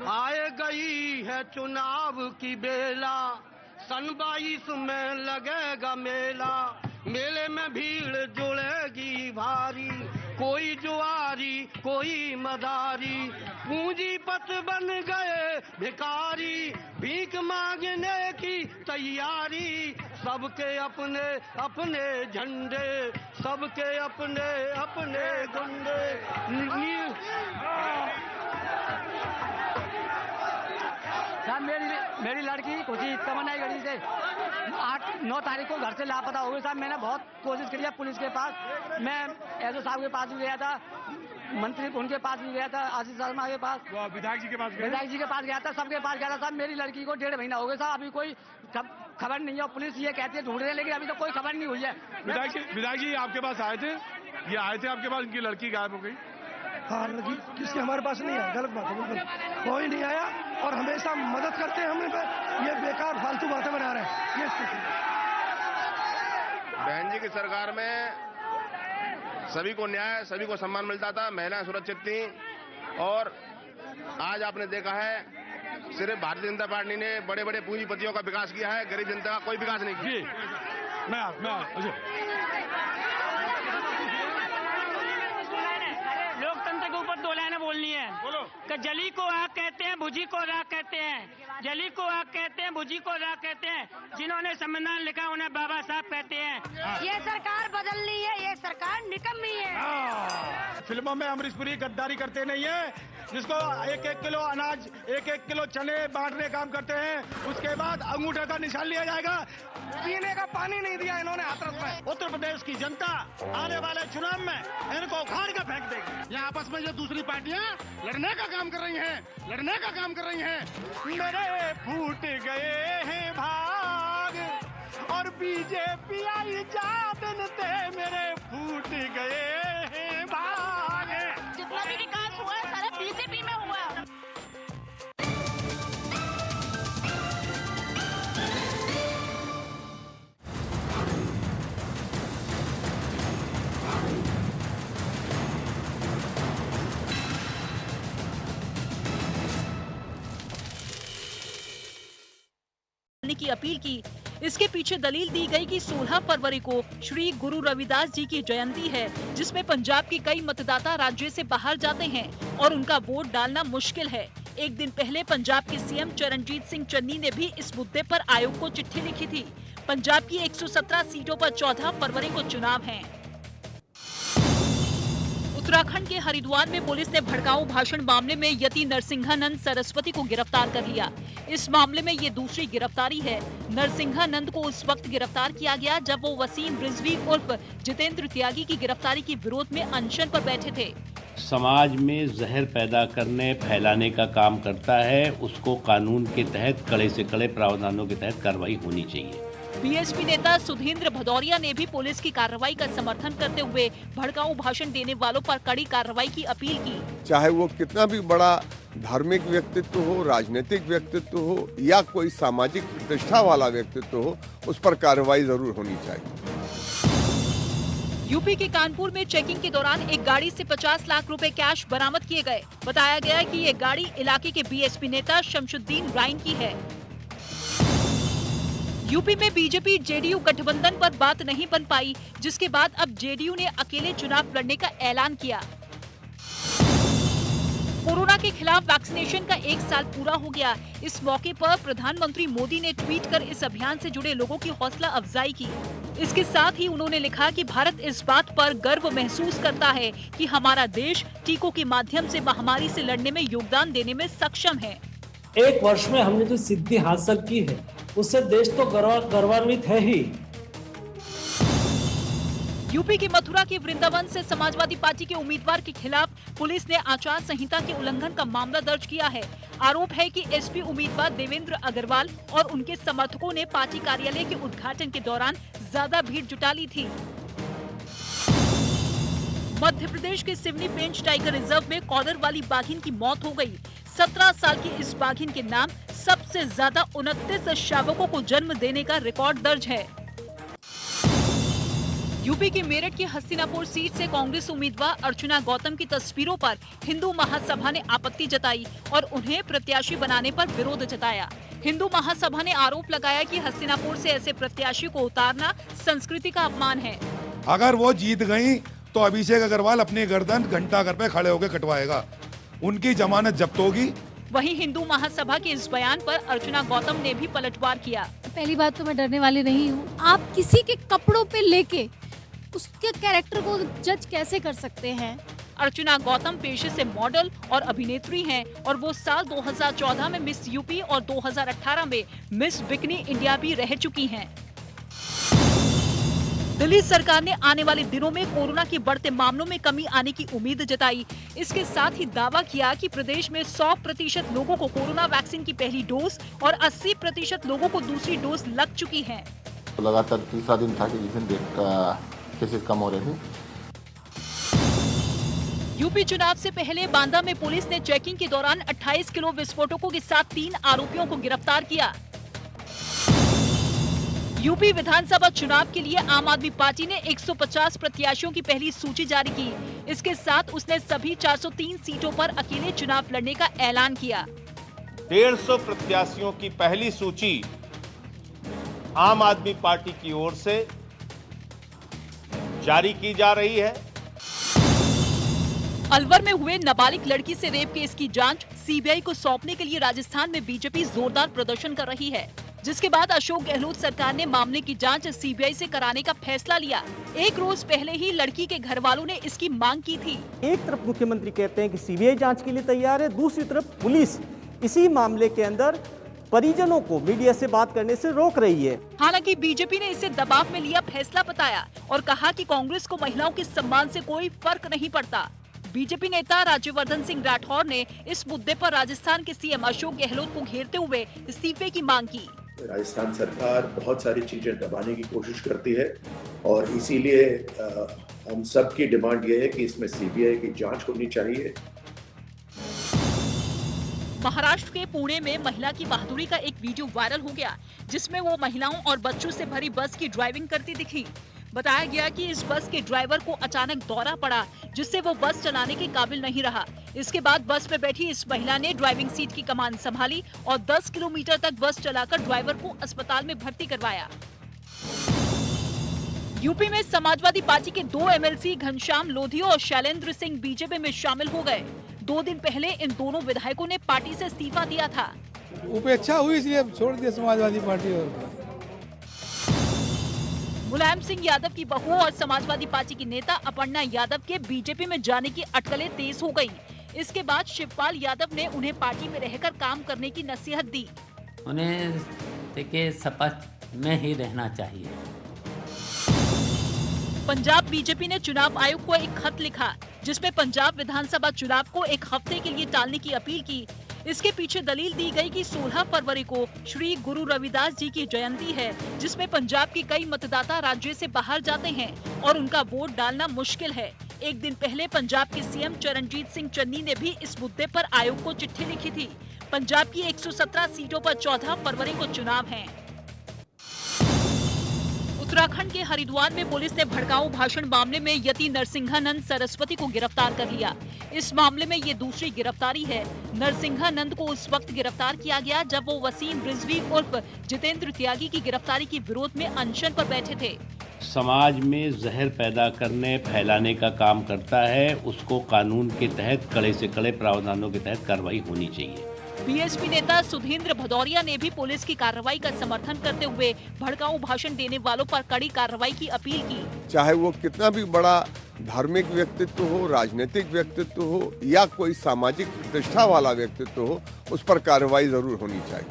आए गई है चुनाव की बेला, सन 22 में लगेगा मेला, मेले में भीड़ जुड़ेगी भारी, कोई जुआरी कोई मदारी, पूंजीपत बन गए भिखारी, भीख मांगने की तैयारी, सबके अपने अपने झंडे, सबके अपने अपने गुंडे। साहब मेरी लड़की कुछ तमन्ना गढ़ी से 8-9 तारीख को घर से लापता हो गई साहब। मैंने बहुत कोशिश करी है पुलिस के पास, मैं एसओ साहब के पास भी गया था, मंत्री उनके पास भी गया था, आशीष शर्मा के पास, विधायक जी के पास गया था, सबके पास गया था साहब। मेरी लड़की को 1.5 महीना हो गया साहब, अभी कोई खबर नहीं है। पुलिस ये कहती है ढूंढ रहे हैं, लेकिन अभी तो कोई खबर नहीं हुई है। विधायक जी आपके पास आए थे? ये आए थे आपके पास, इनकी लड़की गायब हो गई? हाँ, लड़की किसके हमारे पास नहीं आया, गलत बात है, बिल्कुल कोई नहीं आया और हमेशा मदद करते हैं हमें। ये बेकार फालतू बातें बना रहे हैं। ये बहन जी की सरकार में सभी को न्याय, सभी को सम्मान मिलता था, महिलाएं सुरक्षित थी, और आज आपने देखा है सिर्फ भारतीय जनता पार्टी ने बड़े बड़े पूंजीपतियों का विकास किया है, गरीब जनता का कोई विकास नहीं किया। लोकतंत्र के ऊपर 2 लाइनें बोलनी है। बोलो। कि जली को आग कहते हैं, भुजी को राख कहते हैं, जली को आग कहते हैं, भुजी को राख कहते हैं, जिन्होंने संविधान लिखा उन्हें बाबा साहब कहते हैं। ये सरकार बदलनी है, ये सरकार निकम्मी है। फिल्मों में अमरीश पुरी गद्दारी करते नहीं है, जिसको 1-1 किलो अनाज 1-1 किलो चने बांटने काम करते हैं, उसके बाद अंगूठे का निशान लिया जाएगा। पीने का पानी नहीं दिया इन्होंने हाथरस में। उत्तर प्रदेश की जनता आने वाले चुनाव में इनको उखाड़ के फेंक देगी। ये आपस में जो दूसरी पार्टियां लड़ने का काम कर रही हैं, लड़ने का काम कर रही हैं। मेरे फूट गए हैं भाग और बीजेपी आई जादन ते मेरे फूट गए हैं भाग। जितना भी विकास हुआ है सारा बीजेपी में हुआ है। की अपील की। इसके पीछे दलील दी गई कि 16 फरवरी को श्री गुरु रविदास जी की जयंती है, जिसमें पंजाब के कई मतदाता राज्य से बाहर जाते हैं और उनका वोट डालना मुश्किल है। एक दिन पहले पंजाब के सीएम चरणजीत सिंह चन्नी ने भी इस मुद्दे पर आयोग को चिट्ठी लिखी थी। पंजाब की 117 सीटों पर 14 फरवरी को चुनाव हैं। उत्तराखंड के हरिद्वार में पुलिस ने भड़काऊ भाषण मामले में यति नरसिंहानंद सरस्वती को गिरफ्तार कर लिया। इस मामले में ये दूसरी गिरफ्तारी है। नरसिंहानंद को उस वक्त गिरफ्तार किया गया जब वो वसीम रिजवी उर्फ जितेंद्र त्यागी की गिरफ्तारी के विरोध में अनशन पर बैठे थे। समाज में जहर पैदा करने फैलाने का काम करता है, उसको कानून के तहत कड़े से कड़े प्रावधानों के तहत कार्रवाई होनी चाहिए। बीएसपी नेता सुधींद्र भदौरिया ने भी पुलिस की कार्रवाई का समर्थन करते हुए भड़काऊ भाषण देने वालों पर कड़ी कार्रवाई की अपील की। चाहे वो कितना भी बड़ा धार्मिक व्यक्तित्व हो, राजनीतिक व्यक्तित्व हो या कोई सामाजिक प्रतिष्ठा वाला व्यक्तित्व हो, उस पर कार्रवाई जरूर होनी चाहिए। यूपी के कानपुर में चेकिंग के दौरान एक गाड़ी से 50 लाख रुपए कैश बरामद किए गए। बताया गया कि ये गाड़ी इलाके के बीएसपी नेता शमशुद्दीन राइन की है। यूपी में बीजेपी जेडीयू गठबंधन पर बात नहीं बन पाई, जिसके बाद अब जेडीयू ने अकेले चुनाव लड़ने का ऐलान किया। कोरोना के खिलाफ वैक्सीनेशन का 1 साल पूरा हो गया। इस मौके पर प्रधानमंत्री मोदी ने ट्वीट कर इस अभियान से जुड़े लोगों की हौसला अफजाई की। इसके साथ ही उन्होंने लिखा कि भारत इस बात पर गर्व महसूस करता है कि हमारा देश टीकों के माध्यम से महामारी से लड़ने में योगदान देने में सक्षम है। 1 वर्ष में हमने जो सिद्धि हासिल की है उससे देश तो गौरवान्वित है ही। यूपी के मथुरा के वृंदावन से समाजवादी पार्टी के उम्मीदवार के खिलाफ पुलिस ने आचार संहिता के उल्लंघन का मामला दर्ज किया है। आरोप है कि एसपी उम्मीदवार देवेंद्र अग्रवाल और उनके समर्थकों ने पार्टी कार्यालय के उद्घाटन के दौरान ज्यादा भीड़ जुटा ली थी। मध्य प्रदेश के सिवनी पेंच टाइगर रिजर्व में कॉलर वाली बाघिन की मौत हो गई। 17 साल की इस बाघिन के नाम सबसे ज्यादा 29 शावकों को जन्म देने का रिकॉर्ड दर्ज है। यूपी के मेरठ की हस्तिनापुर सीट से कांग्रेस उम्मीदवार अर्चना गौतम की तस्वीरों पर हिंदू महासभा ने आपत्ति जताई और उन्हें प्रत्याशी बनाने पर विरोध जताया। हिंदू महासभा ने आरोप लगाया कि हस्तिनापुर से ऐसे प्रत्याशी को उतारना संस्कृति का अपमान है। अगर वो जीत गई तो अभिषेक अग्रवाल अपनी गर्दन घंटाघर पे खड़े होकर कटवाएगा, उनकी जमानत जब्त होगी। वहीं हिंदू महासभा के इस बयान पर अर्चना गौतम ने भी पलटवार किया। पहली बात तो मैं डरने वाली नहीं हूँ। आप किसी के कपड़ों पे लेके उसके कैरेक्टर को जज कैसे कर सकते हैं? अर्चना गौतम पेशे से मॉडल और अभिनेत्री हैं और वो साल 2014 में मिस यूपी और 2018 में मिस बिकनी इंडिया भी रह चुकी हैं। दिल्ली सरकार ने आने वाले दिनों में कोरोना के बढ़ते मामलों में कमी आने की उम्मीद जताई। इसके साथ ही दावा किया कि प्रदेश में 100% लोगों को कोरोना वैक्सीन की पहली डोज और 80% लोगों को दूसरी डोज लग चुकी है। लगातार तीसरा दिन था कि जिस दिन केसेस कम हो रहे थे। यूपी चुनाव से पहले बांदा में पुलिस ने चेकिंग के दौरान 28 किलो विस्फोटकों के साथ 3 आरोपियों को गिरफ्तार किया। यूपी विधानसभा चुनाव के लिए आम आदमी पार्टी ने 150 प्रत्याशियों की पहली सूची जारी की। इसके साथ उसने सभी 403 सीटों पर अकेले चुनाव लड़ने का ऐलान किया। 150 प्रत्याशियों की पहली सूची आम आदमी पार्टी की ओर से जारी की जा रही है। अलवर में हुए नाबालिग लड़की से रेप केस की जांच सीबीआई को सौंपने के लिए राजस्थान में बीजेपी जोरदार प्रदर्शन कर रही है। जिसके बाद अशोक गहलोत सरकार ने मामले की जांच सीबीआई से कराने का फैसला लिया। एक रोज पहले ही लड़की के घर वालों ने इसकी मांग की थी। एक तरफ मुख्यमंत्री कहते हैं कि सीबीआई जांच के लिए तैयार है, दूसरी तरफ पुलिस इसी मामले के अंदर परिजनों को मीडिया से बात करने से रोक रही है। हालांकि बीजेपी ने इसे दबाव में लिया फैसला बताया और कहा कि कांग्रेस को महिलाओं के सम्मान से कोई फर्क नहीं पड़ता। बीजेपी नेता राज्यवर्धन सिंह राठौर ने इस मुद्दे पर राजस्थान के सीएम अशोक गहलोत को घेरते हुए इस्तीफे की मांग की। राजस्थान सरकार बहुत सारी चीजें दबाने की कोशिश करती है और इसीलिए हम सब की डिमांड ये है कि इसमें सीबीआई की जांच होनी चाहिए। महाराष्ट्र के पुणे में महिला की बहादुरी का एक वीडियो वायरल हो गया, जिसमें वो महिलाओं और बच्चों से भरी बस की ड्राइविंग करती दिखी। बताया गया कि इस बस के ड्राइवर को अचानक दौरा पड़ा, जिससे वो बस चलाने के काबिल नहीं रहा। इसके बाद बस में बैठी इस महिला ने ड्राइविंग सीट की कमान संभाली और 10 किलोमीटर तक बस चलाकर ड्राइवर को अस्पताल में भर्ती करवाया। यूपी में समाजवादी पार्टी के 2 एमएलसी घनश्याम लोधी और शैलेंद्र सिंह बीजेपी में शामिल हो गए। 2 दिन पहले इन दोनों विधायकों ने पार्टी से इस्तीफा दिया था। उपेक्षा हुई इसलिए छोड़ दिया समाजवादी पार्टी। और मुलायम सिंह यादव की बहू और समाजवादी पार्टी की नेता अपर्णा यादव के बीजेपी में जाने की अटकलें तेज हो गयी। इसके बाद शिवपाल यादव ने उन्हें पार्टी में रहकर काम करने की नसीहत दी। उन्हें देखिए शपथ में ही रहना चाहिए। पंजाब बीजेपी ने चुनाव आयोग को एक खत लिखा, जिसमें पंजाब विधानसभा चुनाव को एक हफ्ते के लिए टालने की अपील की। इसके पीछे दलील दी गई कि 16 फरवरी को श्री गुरु रविदास जी की जयंती है, जिसमें पंजाब के कई मतदाता राज्य से बाहर जाते हैं और उनका वोट डालना मुश्किल है। एक दिन पहले पंजाब के सीएम चरणजीत सिंह चन्नी ने भी इस मुद्दे पर आयोग को चिट्ठी लिखी थी। पंजाब की 117 सीटों पर 14 फरवरी को चुनाव है। उत्तराखंड के हरिद्वार में पुलिस ने भड़काऊ भाषण मामले में यति नरसिंहानंद सरस्वती को गिरफ्तार कर लिया। इस मामले में ये दूसरी गिरफ्तारी है। नरसिंहानंद को उस वक्त गिरफ्तार किया गया जब वो वसीम रिजवी उर्फ जितेंद्र त्यागी की गिरफ्तारी के विरोध में अनशन पर बैठे थे। समाज में जहर पैदा करने फैलाने का काम करता है, उसको कानून के तहत कड़े से कड़े प्रावधानों के तहत कार्रवाई होनी चाहिए। बीएसपी नेता सुधींद्र भदौरिया ने भी पुलिस की कार्रवाई का समर्थन करते हुए भड़काऊ भाषण देने वालों पर कड़ी कार्रवाई की अपील की। चाहे वो कितना भी बड़ा धार्मिक व्यक्तित्व हो, राजनीतिक व्यक्तित्व हो या कोई सामाजिक प्रतिष्ठा वाला व्यक्तित्व हो, उस पर कार्रवाई जरूर होनी चाहिए।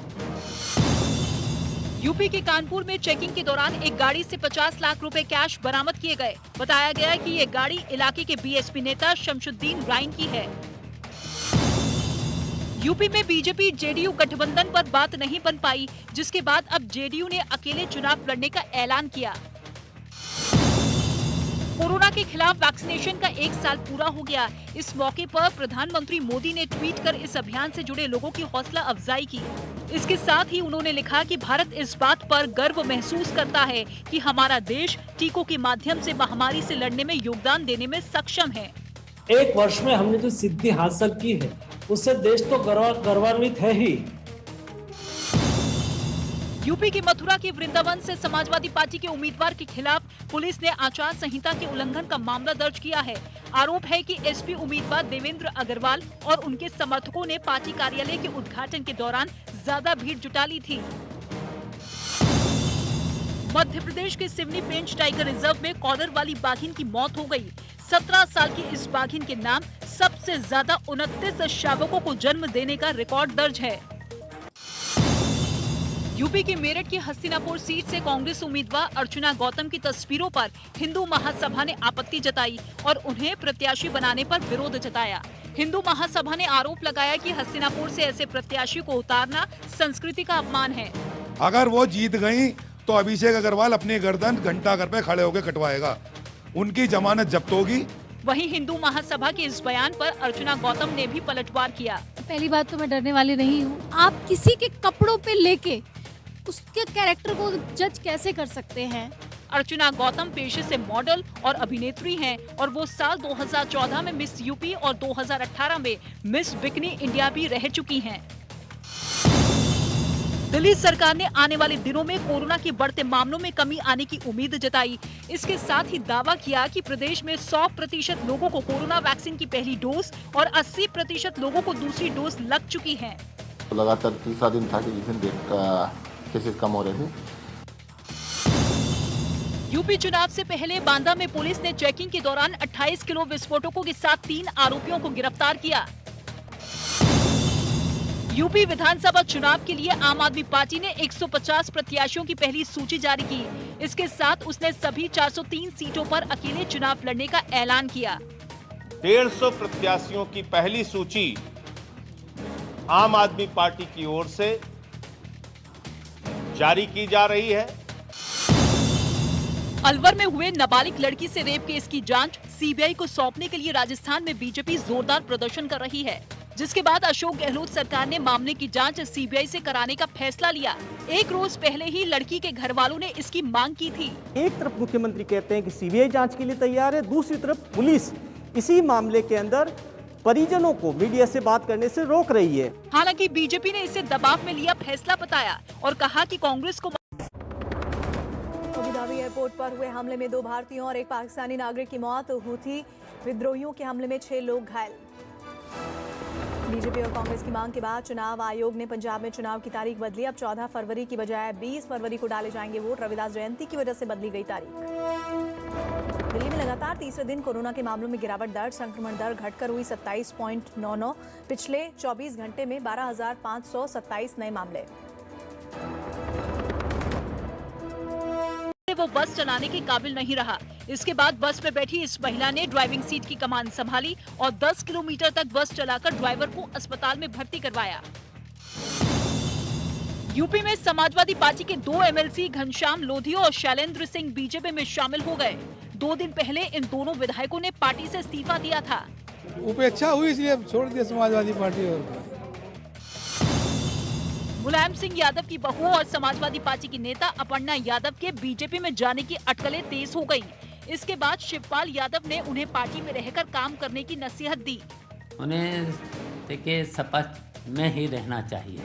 यूपी के कानपुर में चेकिंग के दौरान एक गाड़ी से 50 लाख रुपए कैश बरामद किए गए। बताया गया कि ये गाड़ी इलाके के बीएसपी नेता शमशुद्दीन राइन की है। यूपी में बीजेपी जेडीयू गठबंधन पर बात नहीं बन पाई, जिसके बाद अब जेडीयू ने अकेले चुनाव लड़ने का ऐलान किया। कोरोना के खिलाफ वैक्सीनेशन का 1 साल पूरा हो गया। इस मौके पर प्रधानमंत्री मोदी ने ट्वीट कर इस अभियान से जुड़े लोगों की हौसला अफजाई की। इसके साथ ही उन्होंने लिखा कि भारत इस बात पर गर्व महसूस करता है कि हमारा देश टीकों के माध्यम से महामारी से लड़ने में योगदान देने में सक्षम है। एक वर्ष में हमने जो सिद्धि हासिल की है, उससे देश तो गौरवान्वित है ही। यूपी के मथुरा के वृंदावन से समाजवादी पार्टी के उम्मीदवार के खिलाफ पुलिस ने आचार संहिता के उल्लंघन का मामला दर्ज किया है। आरोप है कि एसपी उम्मीदवार देवेंद्र अग्रवाल और उनके समर्थकों ने पार्टी कार्यालय के उद्घाटन के दौरान ज्यादा भीड़ जुटा ली थी। मध्य प्रदेश के सिवनी पेंच टाइगर रिजर्व में कॉलर वाली बाघिन की मौत हो गई। 17 साल की इस बाघिन के नाम सबसे ज्यादा 29 शावकों को जन्म देने का रिकॉर्ड दर्ज है। यूपी के मेरठ की हस्तिनापुर सीट से कांग्रेस उम्मीदवार अर्चना गौतम की तस्वीरों पर हिंदू महासभा ने आपत्ति जताई और उन्हें प्रत्याशी बनाने पर विरोध जताया। हिंदू महासभा ने आरोप लगाया कि हस्तिनापुर से ऐसे प्रत्याशी को उतारना संस्कृति का अपमान है। अगर वो जीत गई तो अभिषेक अग्रवाल अपनी गर्दन घंटाघर पे खड़े होकर कटवाएगा, उनकी जमानत जब्त होगी। वहीं हिंदू महासभा के इस बयान पर अर्चना गौतम ने भी पलटवार किया। पहली बात तो मैं डरने वाली नहीं हूँ। आप किसी के कपड़ों पे लेके उसके कैरेक्टर को जज कैसे कर सकते हैं? अर्चना गौतम पेशे से मॉडल और अभिनेत्री हैं और वो साल 2014 में मिस यूपी और 2018 में मिस बिकनी इंडिया भी रह चुकी हैं। दिल्ली सरकार ने आने वाले दिनों में कोरोना के बढ़ते मामलों में कमी आने की उम्मीद जताई। इसके साथ ही दावा किया कि प्रदेश में 100% लोगों को कोरोना वैक्सीन की पहली डोज और 80% लोगों को दूसरी डोज लग चुकी है। लगातार तीसरा दिन था कि जिस दिन केसेस कम हो रहे थे। यूपी चुनाव से पहले बांदा में पुलिस ने चेकिंग के दौरान 28 किलो विस्फोटकों के साथ 3 आरोपियों को गिरफ्तार किया। यूपी विधानसभा चुनाव के लिए आम आदमी पार्टी ने 150 प्रत्याशियों की पहली सूची जारी की। इसके साथ उसने सभी 403 सीटों पर अकेले चुनाव लड़ने का ऐलान किया। 150 प्रत्याशियों की पहली सूची आम आदमी पार्टी की ओर से जारी की जा रही है। अलवर में हुए नाबालिग लड़की से रेप केस की जांच सीबीआई को सौंपने के लिए राजस्थान में बीजेपी जोरदार प्रदर्शन कर रही है, जिसके बाद अशोक गहलोत सरकार ने मामले की जांच सीबीआई से कराने का फैसला लिया। एक रोज पहले ही लड़की के घर वालों ने इसकी मांग की थी। एक तरफ मुख्यमंत्री कहते हैं कि सीबीआई जांच के लिए तैयार है, दूसरी तरफ पुलिस इसी मामले के अंदर परिजनों को मीडिया से बात करने से रोक रही है। हालांकि बीजेपी ने इसे दबाव में लिया फैसला बताया और कहा कि कांग्रेस को अबुधाबी एयरपोर्ट पर हुए हमले में 2 भारतीयों और एक पाकिस्तानी नागरिक की मौत। हूथी विद्रोहियों के हमले में 6 लोग घायल। बीजेपी और कांग्रेस की मांग के बाद चुनाव आयोग ने पंजाब में चुनाव की तारीख बदली। अब 14 फरवरी की बजाय 20 फरवरी को डाले जाएंगे वोट। रविदास जयंती की वजह से बदली गई तारीख। दिल्ली में लगातार तीसरे दिन कोरोना के मामलों में गिरावट दर्ज। संक्रमण दर घटकर हुई 27.99। पिछले 24 घंटे में 12,527 नए मामले। वो बस चलाने के काबिल नहीं रहा। इसके बाद बस में बैठी इस महिला ने ड्राइविंग सीट की कमान संभाली और 10 किलोमीटर तक बस चलाकर ड्राइवर को अस्पताल में भर्ती करवाया। यूपी में समाजवादी पार्टी के 2 एमएलसी घनश्याम लोधी और शैलेंद्र सिंह बीजेपी में शामिल हो गए। 2 दिन पहले इन दोनों विधायकों ने पार्टी से इस्तीफा दिया था। उपेक्षा हुई इसलिए छोड़ दिया समाजवादी पार्टी। और मुलायम सिंह यादव की बहू और समाजवादी पार्टी की नेता अपर्णा यादव के बीजेपी में जाने की अटकलें तेज हो गईं। इसके बाद शिवपाल यादव ने उन्हें पार्टी में रहकर काम करने की नसीहत दी। उन्हें देखिए शपथ में ही रहना चाहिए।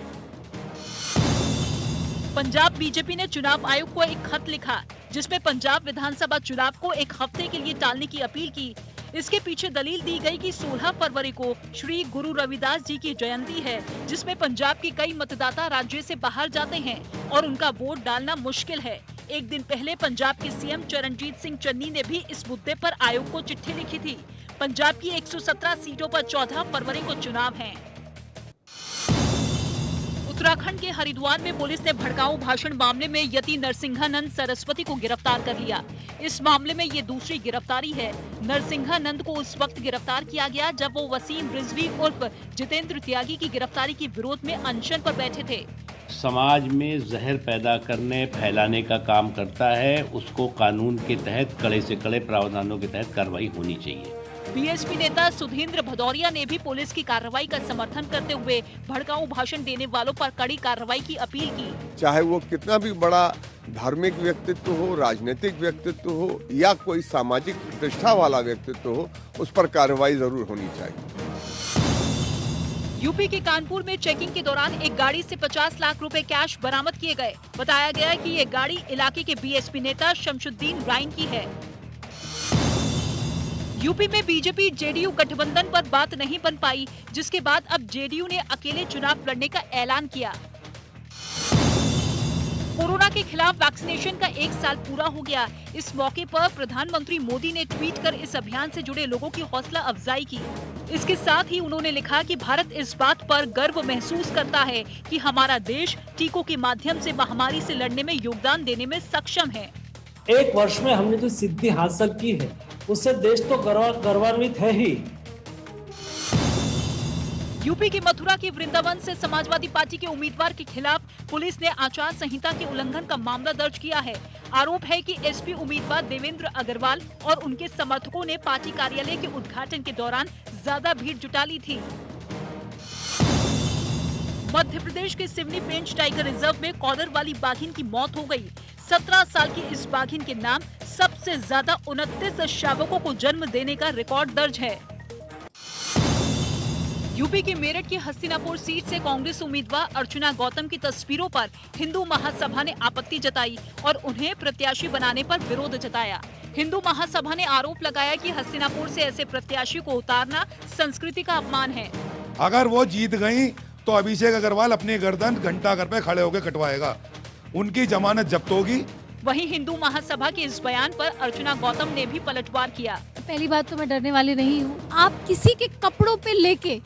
पंजाब बीजेपी ने चुनाव आयोग को एक खत लिखा, जिसमें पंजाब विधानसभा चुनाव को 1 हफ्ते के लिए टालने की अपील की। इसके पीछे दलील दी गई कि 16 फरवरी को श्री गुरु रविदास जी की जयंती है, जिसमें पंजाब के कई मतदाता राज्य से बाहर जाते हैं और उनका वोट डालना मुश्किल है। एक दिन पहले पंजाब के सीएम चरणजीत सिंह चन्नी ने भी इस मुद्दे पर आयोग को चिट्ठी लिखी थी। पंजाब की 117 सीटों पर 14 फरवरी को चुनाव हैं। उत्तराखंड के हरिद्वार में पुलिस ने भड़काऊ भाषण मामले में यति नरसिंहानंद सरस्वती को गिरफ्तार कर लिया। इस मामले में ये दूसरी गिरफ्तारी है। नरसिंहानंद को उस वक्त गिरफ्तार किया गया जब वो वसीम रिजवी उर्फ जितेंद्र त्यागी की गिरफ्तारी के विरोध में अनशन पर बैठे थे। समाज में जहर पैदा करने फैलाने का काम करता है, उसको कानून के तहत कड़े से कड़े प्रावधानों के तहत कार्रवाई होनी चाहिए। बीएसपी नेता सुधींद्र भदौरिया ने भी पुलिस की कार्रवाई का समर्थन करते हुए भड़काऊ भाषण देने वालों पर कड़ी कार्रवाई की अपील की। चाहे वो कितना भी बड़ा धार्मिक व्यक्तित्व हो, राजनीतिक व्यक्तित्व हो या कोई सामाजिक प्रतिष्ठा वाला व्यक्तित्व हो, उस पर कार्रवाई जरूर होनी चाहिए। यूपी के कानपुर में चेकिंग के दौरान एक गाड़ी से 50 लाख रुपए कैश बरामद किए गए। बताया गया कि ये गाड़ी इलाके के बीएसपी नेता शमशुद्दीन राइन की है। यूपी में बीजेपी जेडीयू गठबंधन पर बात नहीं बन पाई, जिसके बाद अब जेडीयू ने अकेले चुनाव लड़ने का ऐलान किया। कोरोना के खिलाफ वैक्सीनेशन का 1 साल पूरा हो गया। इस मौके पर प्रधानमंत्री मोदी ने ट्वीट कर इस अभियान से जुड़े लोगों की हौसला अफजाई की। इसके साथ ही उन्होंने लिखा कि भारत इस बात पर गर्व महसूस करता है कि हमारा देश टीकों के माध्यम से महामारी से लड़ने में योगदान देने में सक्षम है। 1 वर्ष में हमने जो सिद्धि हासिल की है उससे देश तो गौरवान्वित है ही। यूपी के मथुरा के वृंदावन से समाजवादी पार्टी के उम्मीदवार के खिलाफ पुलिस ने आचार संहिता के उल्लंघन का मामला दर्ज किया है। आरोप है कि एसपी उम्मीदवार देवेंद्र अग्रवाल और उनके समर्थकों ने पार्टी कार्यालय के उद्घाटन के दौरान ज्यादा भीड़ जुटा ली थी। मध्य प्रदेश के सिवनी पेंच टाइगर रिजर्व में कॉलर वाली बाघिन की मौत हो गई। 17 साल की इस बाघिन के नाम सबसे ज्यादा 29 शावकों को जन्म देने का रिकॉर्ड दर्ज है। यूपी के मेरठ की हस्तिनापुर सीट से कांग्रेस उम्मीदवार अर्चना गौतम की तस्वीरों पर हिंदू महासभा ने आपत्ति जताई और उन्हें प्रत्याशी बनाने पर विरोध जताया। हिंदू महासभा ने आरोप लगाया कि हस्तिनापुर से ऐसे प्रत्याशी को उतारना संस्कृति का अपमान है। अगर वो जीत गई तो अभिषेक अग्रवाल अपनी गर्दन घंटाघर पे खड़े होकर कटवाएगा। उनकी जमानत जब्त होगी। वहीं हिंदू महासभा के इस बयान पर अर्चना गौतम ने भी पलटवार किया। पहली बात तो मैं डरने वाली नहीं हूँ। आप किसी के कपड़ों पे लेके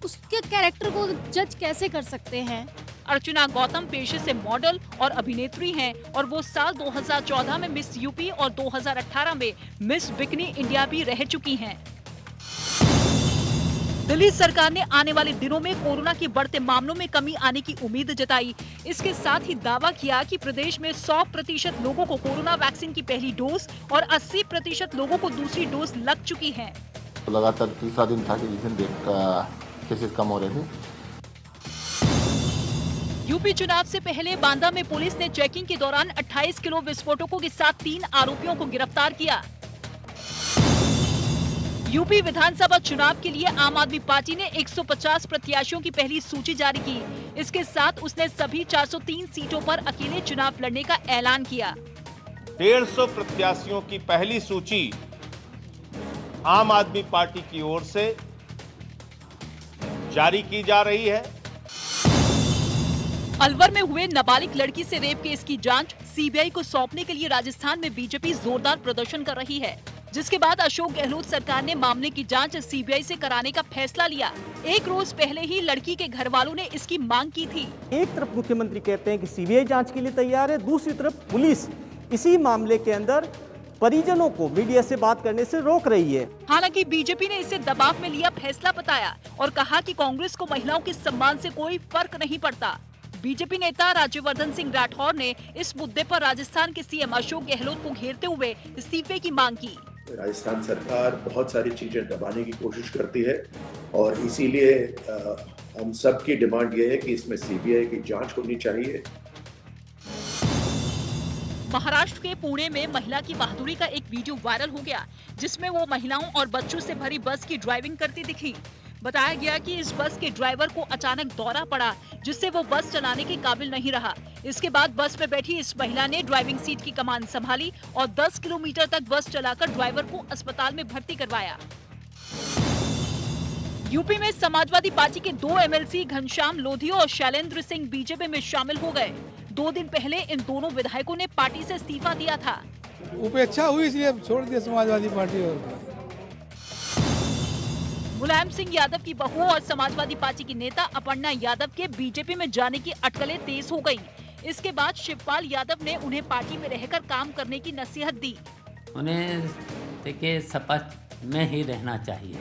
उसके कैरेक्टर को जज कैसे कर सकते हैं? अर्चना गौतम पेशे से मॉडल और अभिनेत्री हैं और वो साल 2014 में मिस यूपी और 2018 में मिस बिकनी इंडिया भी रह चुकी हैं। दिल्ली सरकार ने आने वाले दिनों में कोरोना के बढ़ते मामलों में कमी आने की उम्मीद जताई। इसके साथ ही दावा किया कि प्रदेश में 100% लोगों को कोरोना वैक्सीन की पहली डोज और 80% लोगों को दूसरी डोज लग चुकी है। लगातार तीसरा दिन था कि जिस दिन केसेस कम हो रहे थे। यूपी चुनाव से पहले बांदा में पुलिस ने चेकिंग के दौरान 28 किलो विस्फोटकों के साथ 3 आरोपियों को गिरफ्तार किया। यूपी विधानसभा चुनाव के लिए आम आदमी पार्टी ने 150 प्रत्याशियों की पहली सूची जारी की। इसके साथ उसने सभी 403 सीटों पर अकेले चुनाव लड़ने का ऐलान किया। 150 प्रत्याशियों की पहली सूची आम आदमी पार्टी की ओर से जारी की जा रही है। अलवर में हुए नाबालिग लड़की से रेप केस की जांच सीबीआई को सौंपने के लिए राजस्थान में बीजेपी जोरदार प्रदर्शन कर रही है, जिसके बाद अशोक गहलोत सरकार ने मामले की जांच सीबीआई से कराने का फैसला लिया। एक रोज पहले ही लड़की के घर वालों ने इसकी मांग की थी। एक तरफ मुख्यमंत्री कहते हैं कि सीबीआई जांच के लिए तैयार है, दूसरी तरफ पुलिस इसी मामले के अंदर परिजनों को मीडिया से बात करने से रोक रही है। हालांकि बीजेपी ने इसे दबाव में लिया फैसला बताया और कहा कि कांग्रेस को महिलाओं के सम्मान से कोई फर्क नहीं पड़ता। बीजेपी नेता राज्यवर्धन सिंह राठौर ने इस मुद्दे पर राजस्थान के सीएम अशोक गहलोत को घेरते हुए इस्तीफे की मांग की। राजस्थान सरकार बहुत सारी चीजें दबाने की कोशिश करती है और इसीलिए हम सब की डिमांड ये है कि इसमें सीबीआई की जांच होनी चाहिए। महाराष्ट्र के पुणे में महिला की बहादुरी का एक वीडियो वायरल हो गया, जिसमें वो महिलाओं और बच्चों से भरी बस की ड्राइविंग करती दिखी। बताया गया कि इस बस के ड्राइवर को अचानक दौरा पड़ा, जिससे वो बस चलाने के काबिल नहीं रहा। इसके बाद बस में बैठी इस महिला ने ड्राइविंग सीट की कमान संभाली और 10 किलोमीटर तक बस चलाकर ड्राइवर को अस्पताल में भर्ती करवाया। यूपी में समाजवादी पार्टी के 2 एमएलसी घनश्याम लोधी और शैलेंद्र सिंह बीजेपी में शामिल हो गए। 2 दिन पहले इन दोनों विधायकों ने पार्टी से इस्तीफा दिया था। उपेक्षा हुई इसलिए छोड़ दिया समाजवादी पार्टी। और मुलायम सिंह यादव की बहू और समाजवादी पार्टी की नेता अपर्णा यादव के बीजेपी में जाने की अटकलें तेज हो गयी। इसके बाद शिवपाल यादव ने उन्हें पार्टी में रहकर काम करने की नसीहत दी। उन्हें देखिए शपथ में ही रहना चाहिए।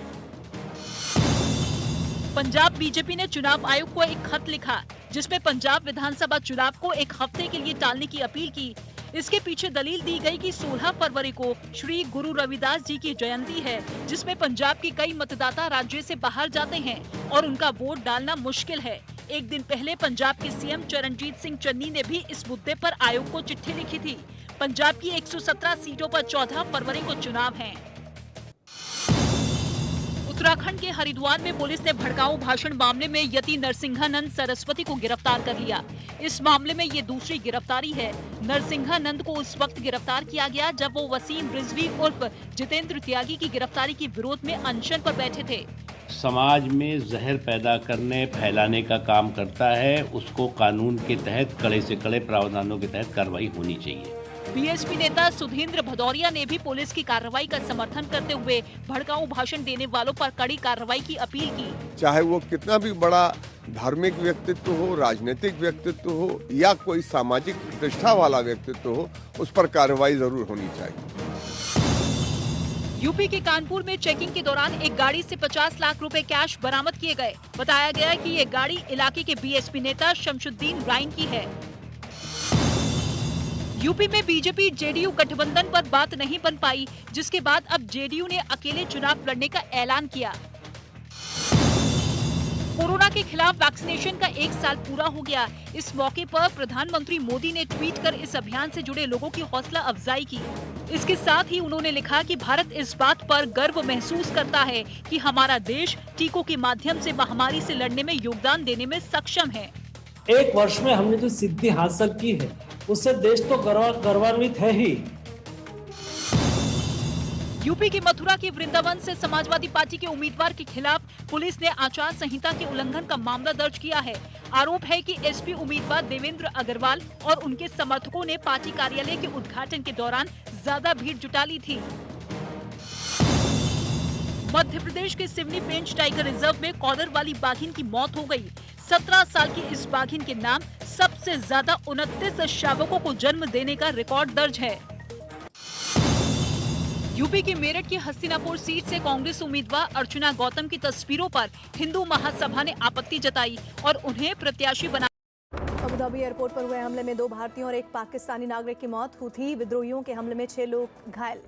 पंजाब बीजेपी ने चुनाव आयोग को एक खत लिखा, जिसमें पंजाब विधानसभा चुनाव को एक हफ्ते के लिए टालने की अपील की। इसके पीछे दलील दी गई कि 16 फरवरी को श्री गुरु रविदास जी की जयंती है, जिसमें पंजाब के कई मतदाता राज्य से बाहर जाते हैं और उनका वोट डालना मुश्किल है। एक दिन पहले पंजाब के सीएम चरणजीत सिंह चन्नी ने भी इस मुद्दे पर आयोग को चिट्ठी लिखी थी। पंजाब की 117 सीटों पर 14 फरवरी को चुनाव है। उत्तराखंड के हरिद्वार में पुलिस ने भड़काऊ भाषण मामले में यति नरसिंहानंद सरस्वती को गिरफ्तार कर लिया। इस मामले में ये दूसरी गिरफ्तारी है। नरसिंहानंद को उस वक्त गिरफ्तार किया गया जब वो वसीम रिजवी उर्फ जितेंद्र त्यागी की गिरफ्तारी के विरोध में अनशन पर बैठे थे। समाज में जहर पैदा करने फैलाने का काम करता है, उसको कानून के तहत कड़े से कड़े प्रावधानों के तहत कार्रवाई होनी चाहिए। बीएसपी नेता सुधींद्र भदौरिया ने भी पुलिस की कार्रवाई का समर्थन करते हुए भड़काऊ भाषण देने वालों पर कड़ी कार्रवाई की अपील की। चाहे वो कितना भी बड़ा धार्मिक व्यक्तित्व हो, राजनीतिक व्यक्तित्व हो या कोई सामाजिक प्रतिष्ठा वाला व्यक्तित्व हो, उस पर कार्रवाई जरूर होनी चाहिए। यूपी के कानपुर में चेकिंग के दौरान एक गाड़ी से 50 लाख रुपए कैश बरामद किए गए। बताया गया कि ये गाड़ी इलाके के बीएसपी नेता शमशुद्दीन राइन की है। यूपी में बीजेपी जेडीयू गठबंधन पर बात नहीं बन पाई, जिसके बाद अब जेडीयू ने अकेले चुनाव लड़ने का ऐलान किया। कोरोना के खिलाफ वैक्सीनेशन का 1 साल पूरा हो गया। इस मौके पर प्रधानमंत्री मोदी ने ट्वीट कर इस अभियान से जुड़े लोगों की हौसला अफजाई की। इसके साथ ही उन्होंने लिखा कि भारत इस बात पर गर्व महसूस करता है कि हमारा देश टीकों के माध्यम से महामारी से लड़ने में योगदान देने में सक्षम है। 1 वर्ष में हमने जो सिद्धि हासिल की है, उससे देश तो गौरवान्वित है ही। यूपी की मथुरा के वृंदावन से समाजवादी पार्टी के उम्मीदवार के खिलाफ पुलिस ने आचार संहिता के उल्लंघन का मामला दर्ज किया है। आरोप है कि एसपी उम्मीदवार देवेंद्र अग्रवाल और उनके समर्थकों ने पार्टी कार्यालय के उद्घाटन के दौरान ज्यादा भीड़ जुटा ली थी। मध्य प्रदेश के सिवनी पेंच टाइगर रिजर्व में कॉलर वाली बाघिन की मौत हो गई। 17 साल की इस बाघिन के नाम सबसे ज्यादा 29 शावकों को जन्म देने का रिकॉर्ड दर्ज है। यूपी के मेरठ की हस्तिनापुर सीट से कांग्रेस उम्मीदवार अर्चना गौतम की तस्वीरों पर हिंदू महासभा ने आपत्ति जताई और उन्हें प्रत्याशी बना। अबू धाबी एयरपोर्ट पर हुए हमले में 2 भारतीयों और 1 पाकिस्तानी नागरिक की मौत हुई थी। विद्रोहियों के हमले में 6 लोग घायल।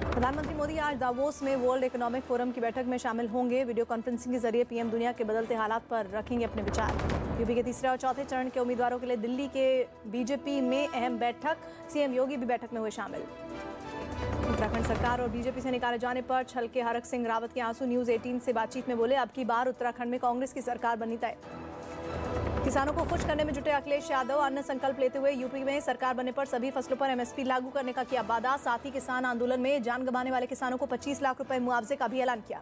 प्रधानमंत्री मोदी आज दावोस में वर्ल्ड इकोनॉमिक फोरम की बैठक में शामिल होंगे। वीडियो कॉन्फ्रेंसिंग के जरिए पीएम दुनिया के बदलते हालात पर रखेंगे अपने विचार। यूपी के तीसरे और चौथे चरण के उम्मीदवारों के लिए दिल्ली के बीजेपी में अहम बैठक। सीएम योगी भी बैठक में हुए शामिल। उत्तराखंड सरकार और बीजेपी से निकाले जाने पर छल के हरक सिंह रावत के आंसू न्यूज 18 से बातचीत में बोले, अब की बार उत्तराखंड में कांग्रेस की सरकार बननी तय। किसानों को खुश करने में जुटे अखिलेश यादव अन्य संकल्प लेते हुए यूपी में सरकार बनने पर सभी फसलों पर एमएसपी लागू करने का किया वादा। साथ ही किसान आंदोलन में जान गंवाने वाले किसानों को 25 लाख रुपए मुआवजे का भी ऐलान किया।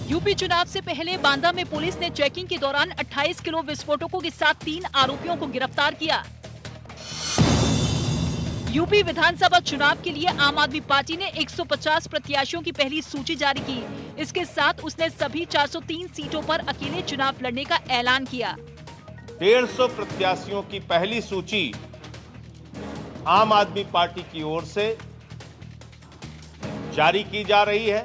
यूपी चुनाव से पहले बांदा में पुलिस ने चेकिंग के दौरान 28 किलो विस्फोटकों के साथ 3 आरोपियों को गिरफ्तार किया। यूपी विधानसभा चुनाव के लिए आम आदमी पार्टी ने 150 प्रत्याशियों की पहली सूची जारी की। इसके साथ उसने सभी 403 सीटों पर अकेले चुनाव लड़ने का ऐलान किया। 150 प्रत्याशियों की पहली सूची आम आदमी पार्टी की ओर से जारी की जा रही है।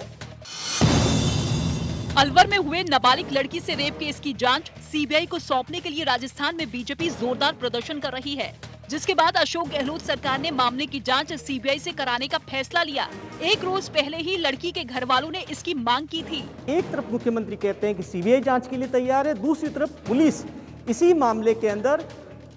अलवर में हुए नाबालिग लड़की से रेप केस की जांच सीबीआई को सौंपने के लिए राजस्थान में बीजेपी जोरदार प्रदर्शन कर रही है, जिसके बाद अशोक गहलोत सरकार ने मामले की जांच सीबीआई से कराने का फैसला लिया। एक रोज पहले ही लड़की के घर वालों ने इसकी मांग की थी। एक तरफ मुख्यमंत्री कहते हैं कि सीबीआई जांच के लिए तैयार है, दूसरी तरफ पुलिस इसी मामले के अंदर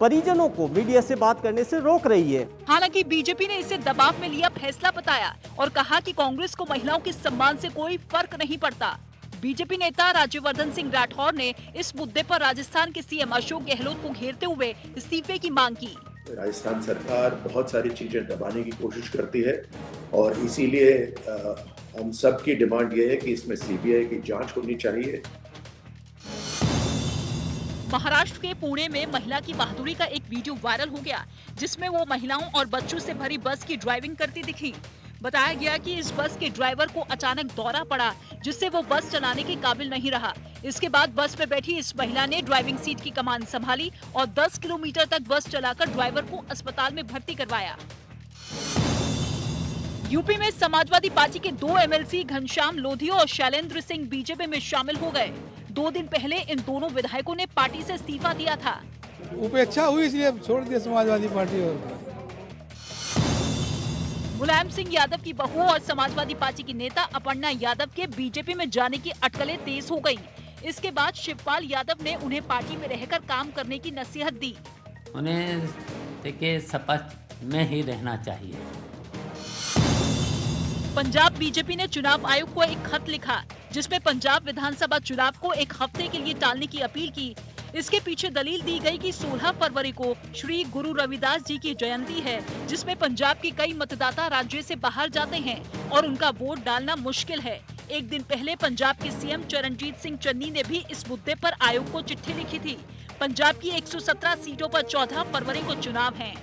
परिजनों को मीडिया से बात करने से रोक रही है। हालांकि बीजेपी ने इसे दबाव में लिया फैसला बताया और कहा कि कांग्रेस को महिलाओं के सम्मान से कोई फर्क नहीं पड़ता। बीजेपी नेता राज्यवर्धन सिंह राठौर ने इस मुद्दे पर राजस्थान के सीएम अशोक गहलोत को घेरते हुए इस्तीफे की मांग की। राजस्थान सरकार बहुत सारी चीजें दबाने की कोशिश करती है और इसीलिए हम सब की डिमांड ये है कि इसमें सीबीआई की जांच होनी चाहिए। महाराष्ट्र के पुणे में महिला की बहादुरी का एक वीडियो वायरल हो गया, जिसमें वो महिलाओं और बच्चों से भरी बस की ड्राइविंग करती दिखी। बताया गया कि इस बस के ड्राइवर को अचानक दौरा पड़ा, जिससे वो बस चलाने के काबिल नहीं रहा। इसके बाद बस में बैठी इस महिला ने ड्राइविंग सीट की कमान संभाली और 10 किलोमीटर तक बस चलाकर ड्राइवर को अस्पताल में भर्ती करवाया। यूपी में समाजवादी पार्टी के 2 एमएलसी घनश्याम लोधी और शैलेंद्र सिंह बीजेपी में शामिल हो गए। 2 दिन पहले इन दोनों विधायकों ने पार्टी से इस्तीफा दिया था। उपेक्षा हुई इसलिए छोड़ दिया समाजवादी पार्टी। और मुलायम सिंह यादव की बहू और समाजवादी पार्टी की नेता अपर्णा यादव के बीजेपी में जाने की अटकलें तेज हो गयी। इसके बाद शिवपाल यादव ने उन्हें पार्टी में रहकर काम करने की नसीहत दी। उन्हें देखिए शपथ में ही रहना चाहिए। पंजाब बीजेपी ने चुनाव आयोग को एक खत लिखा, जिसमें पंजाब विधानसभा चुनाव को 1 हफ्ते के लिए टालने की अपील की। इसके पीछे दलील दी गई कि 16 फरवरी को श्री गुरु रविदास जी की जयंती है, जिसमें पंजाब के कई मतदाता राज्य से बाहर जाते हैं और उनका वोट डालना मुश्किल है। एक दिन पहले पंजाब के सीएम चरणजीत सिंह चन्नी ने भी इस मुद्दे पर आयोग को चिट्ठी लिखी थी। पंजाब की 117 सीटों पर 14 फरवरी को चुनाव हैं।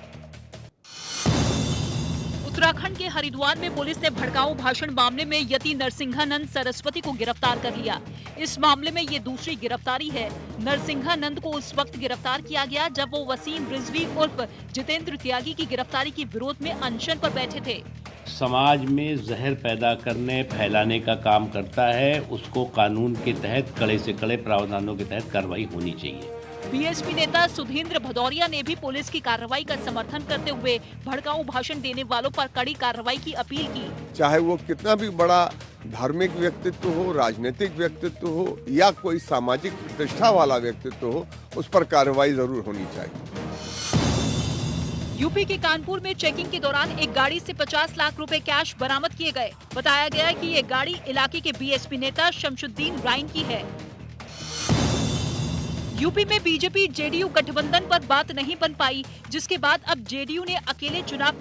उत्तराखंड के हरिद्वार में पुलिस ने भड़काऊ भाषण मामले में यति नरसिंहानंद सरस्वती को गिरफ्तार कर लिया। इस मामले में ये दूसरी गिरफ्तारी है। नरसिंहानंद को उस वक्त गिरफ्तार किया गया जब वो वसीम रिजवी उर्फ जितेंद्र त्यागी की गिरफ्तारी के विरोध में अनशन पर बैठे थे। समाज में जहर पैदा करने फैलाने का काम करता है, उसको कानून के तहत कड़े से कड़े प्रावधानों के तहत कार्रवाई होनी चाहिए। बीएसपी नेता सुधींद्र भदौरिया ने भी पुलिस की कार्रवाई का समर्थन करते हुए भड़काऊ भाषण देने वालों पर कड़ी कार्रवाई की अपील की। चाहे वो कितना भी बड़ा धार्मिक व्यक्तित्व हो, राजनीतिक व्यक्तित्व हो या कोई सामाजिक प्रतिष्ठा वाला व्यक्तित्व हो, उस पर कार्रवाई जरूर होनी चाहिए। यूपी के कानपुर में चेकिंग के दौरान एक गाड़ी से 50 लाख रुपए कैश बरामद किए गए। बताया गया कि ये गाड़ी इलाके के बीएसपी नेता शमशुद्दीन राइन की है। यूपी में बीजेपी जेडीयू गठबंधन पर बात नहीं बन पाई, जिसके बाद अब जेडीयू ने अकेले चुनाव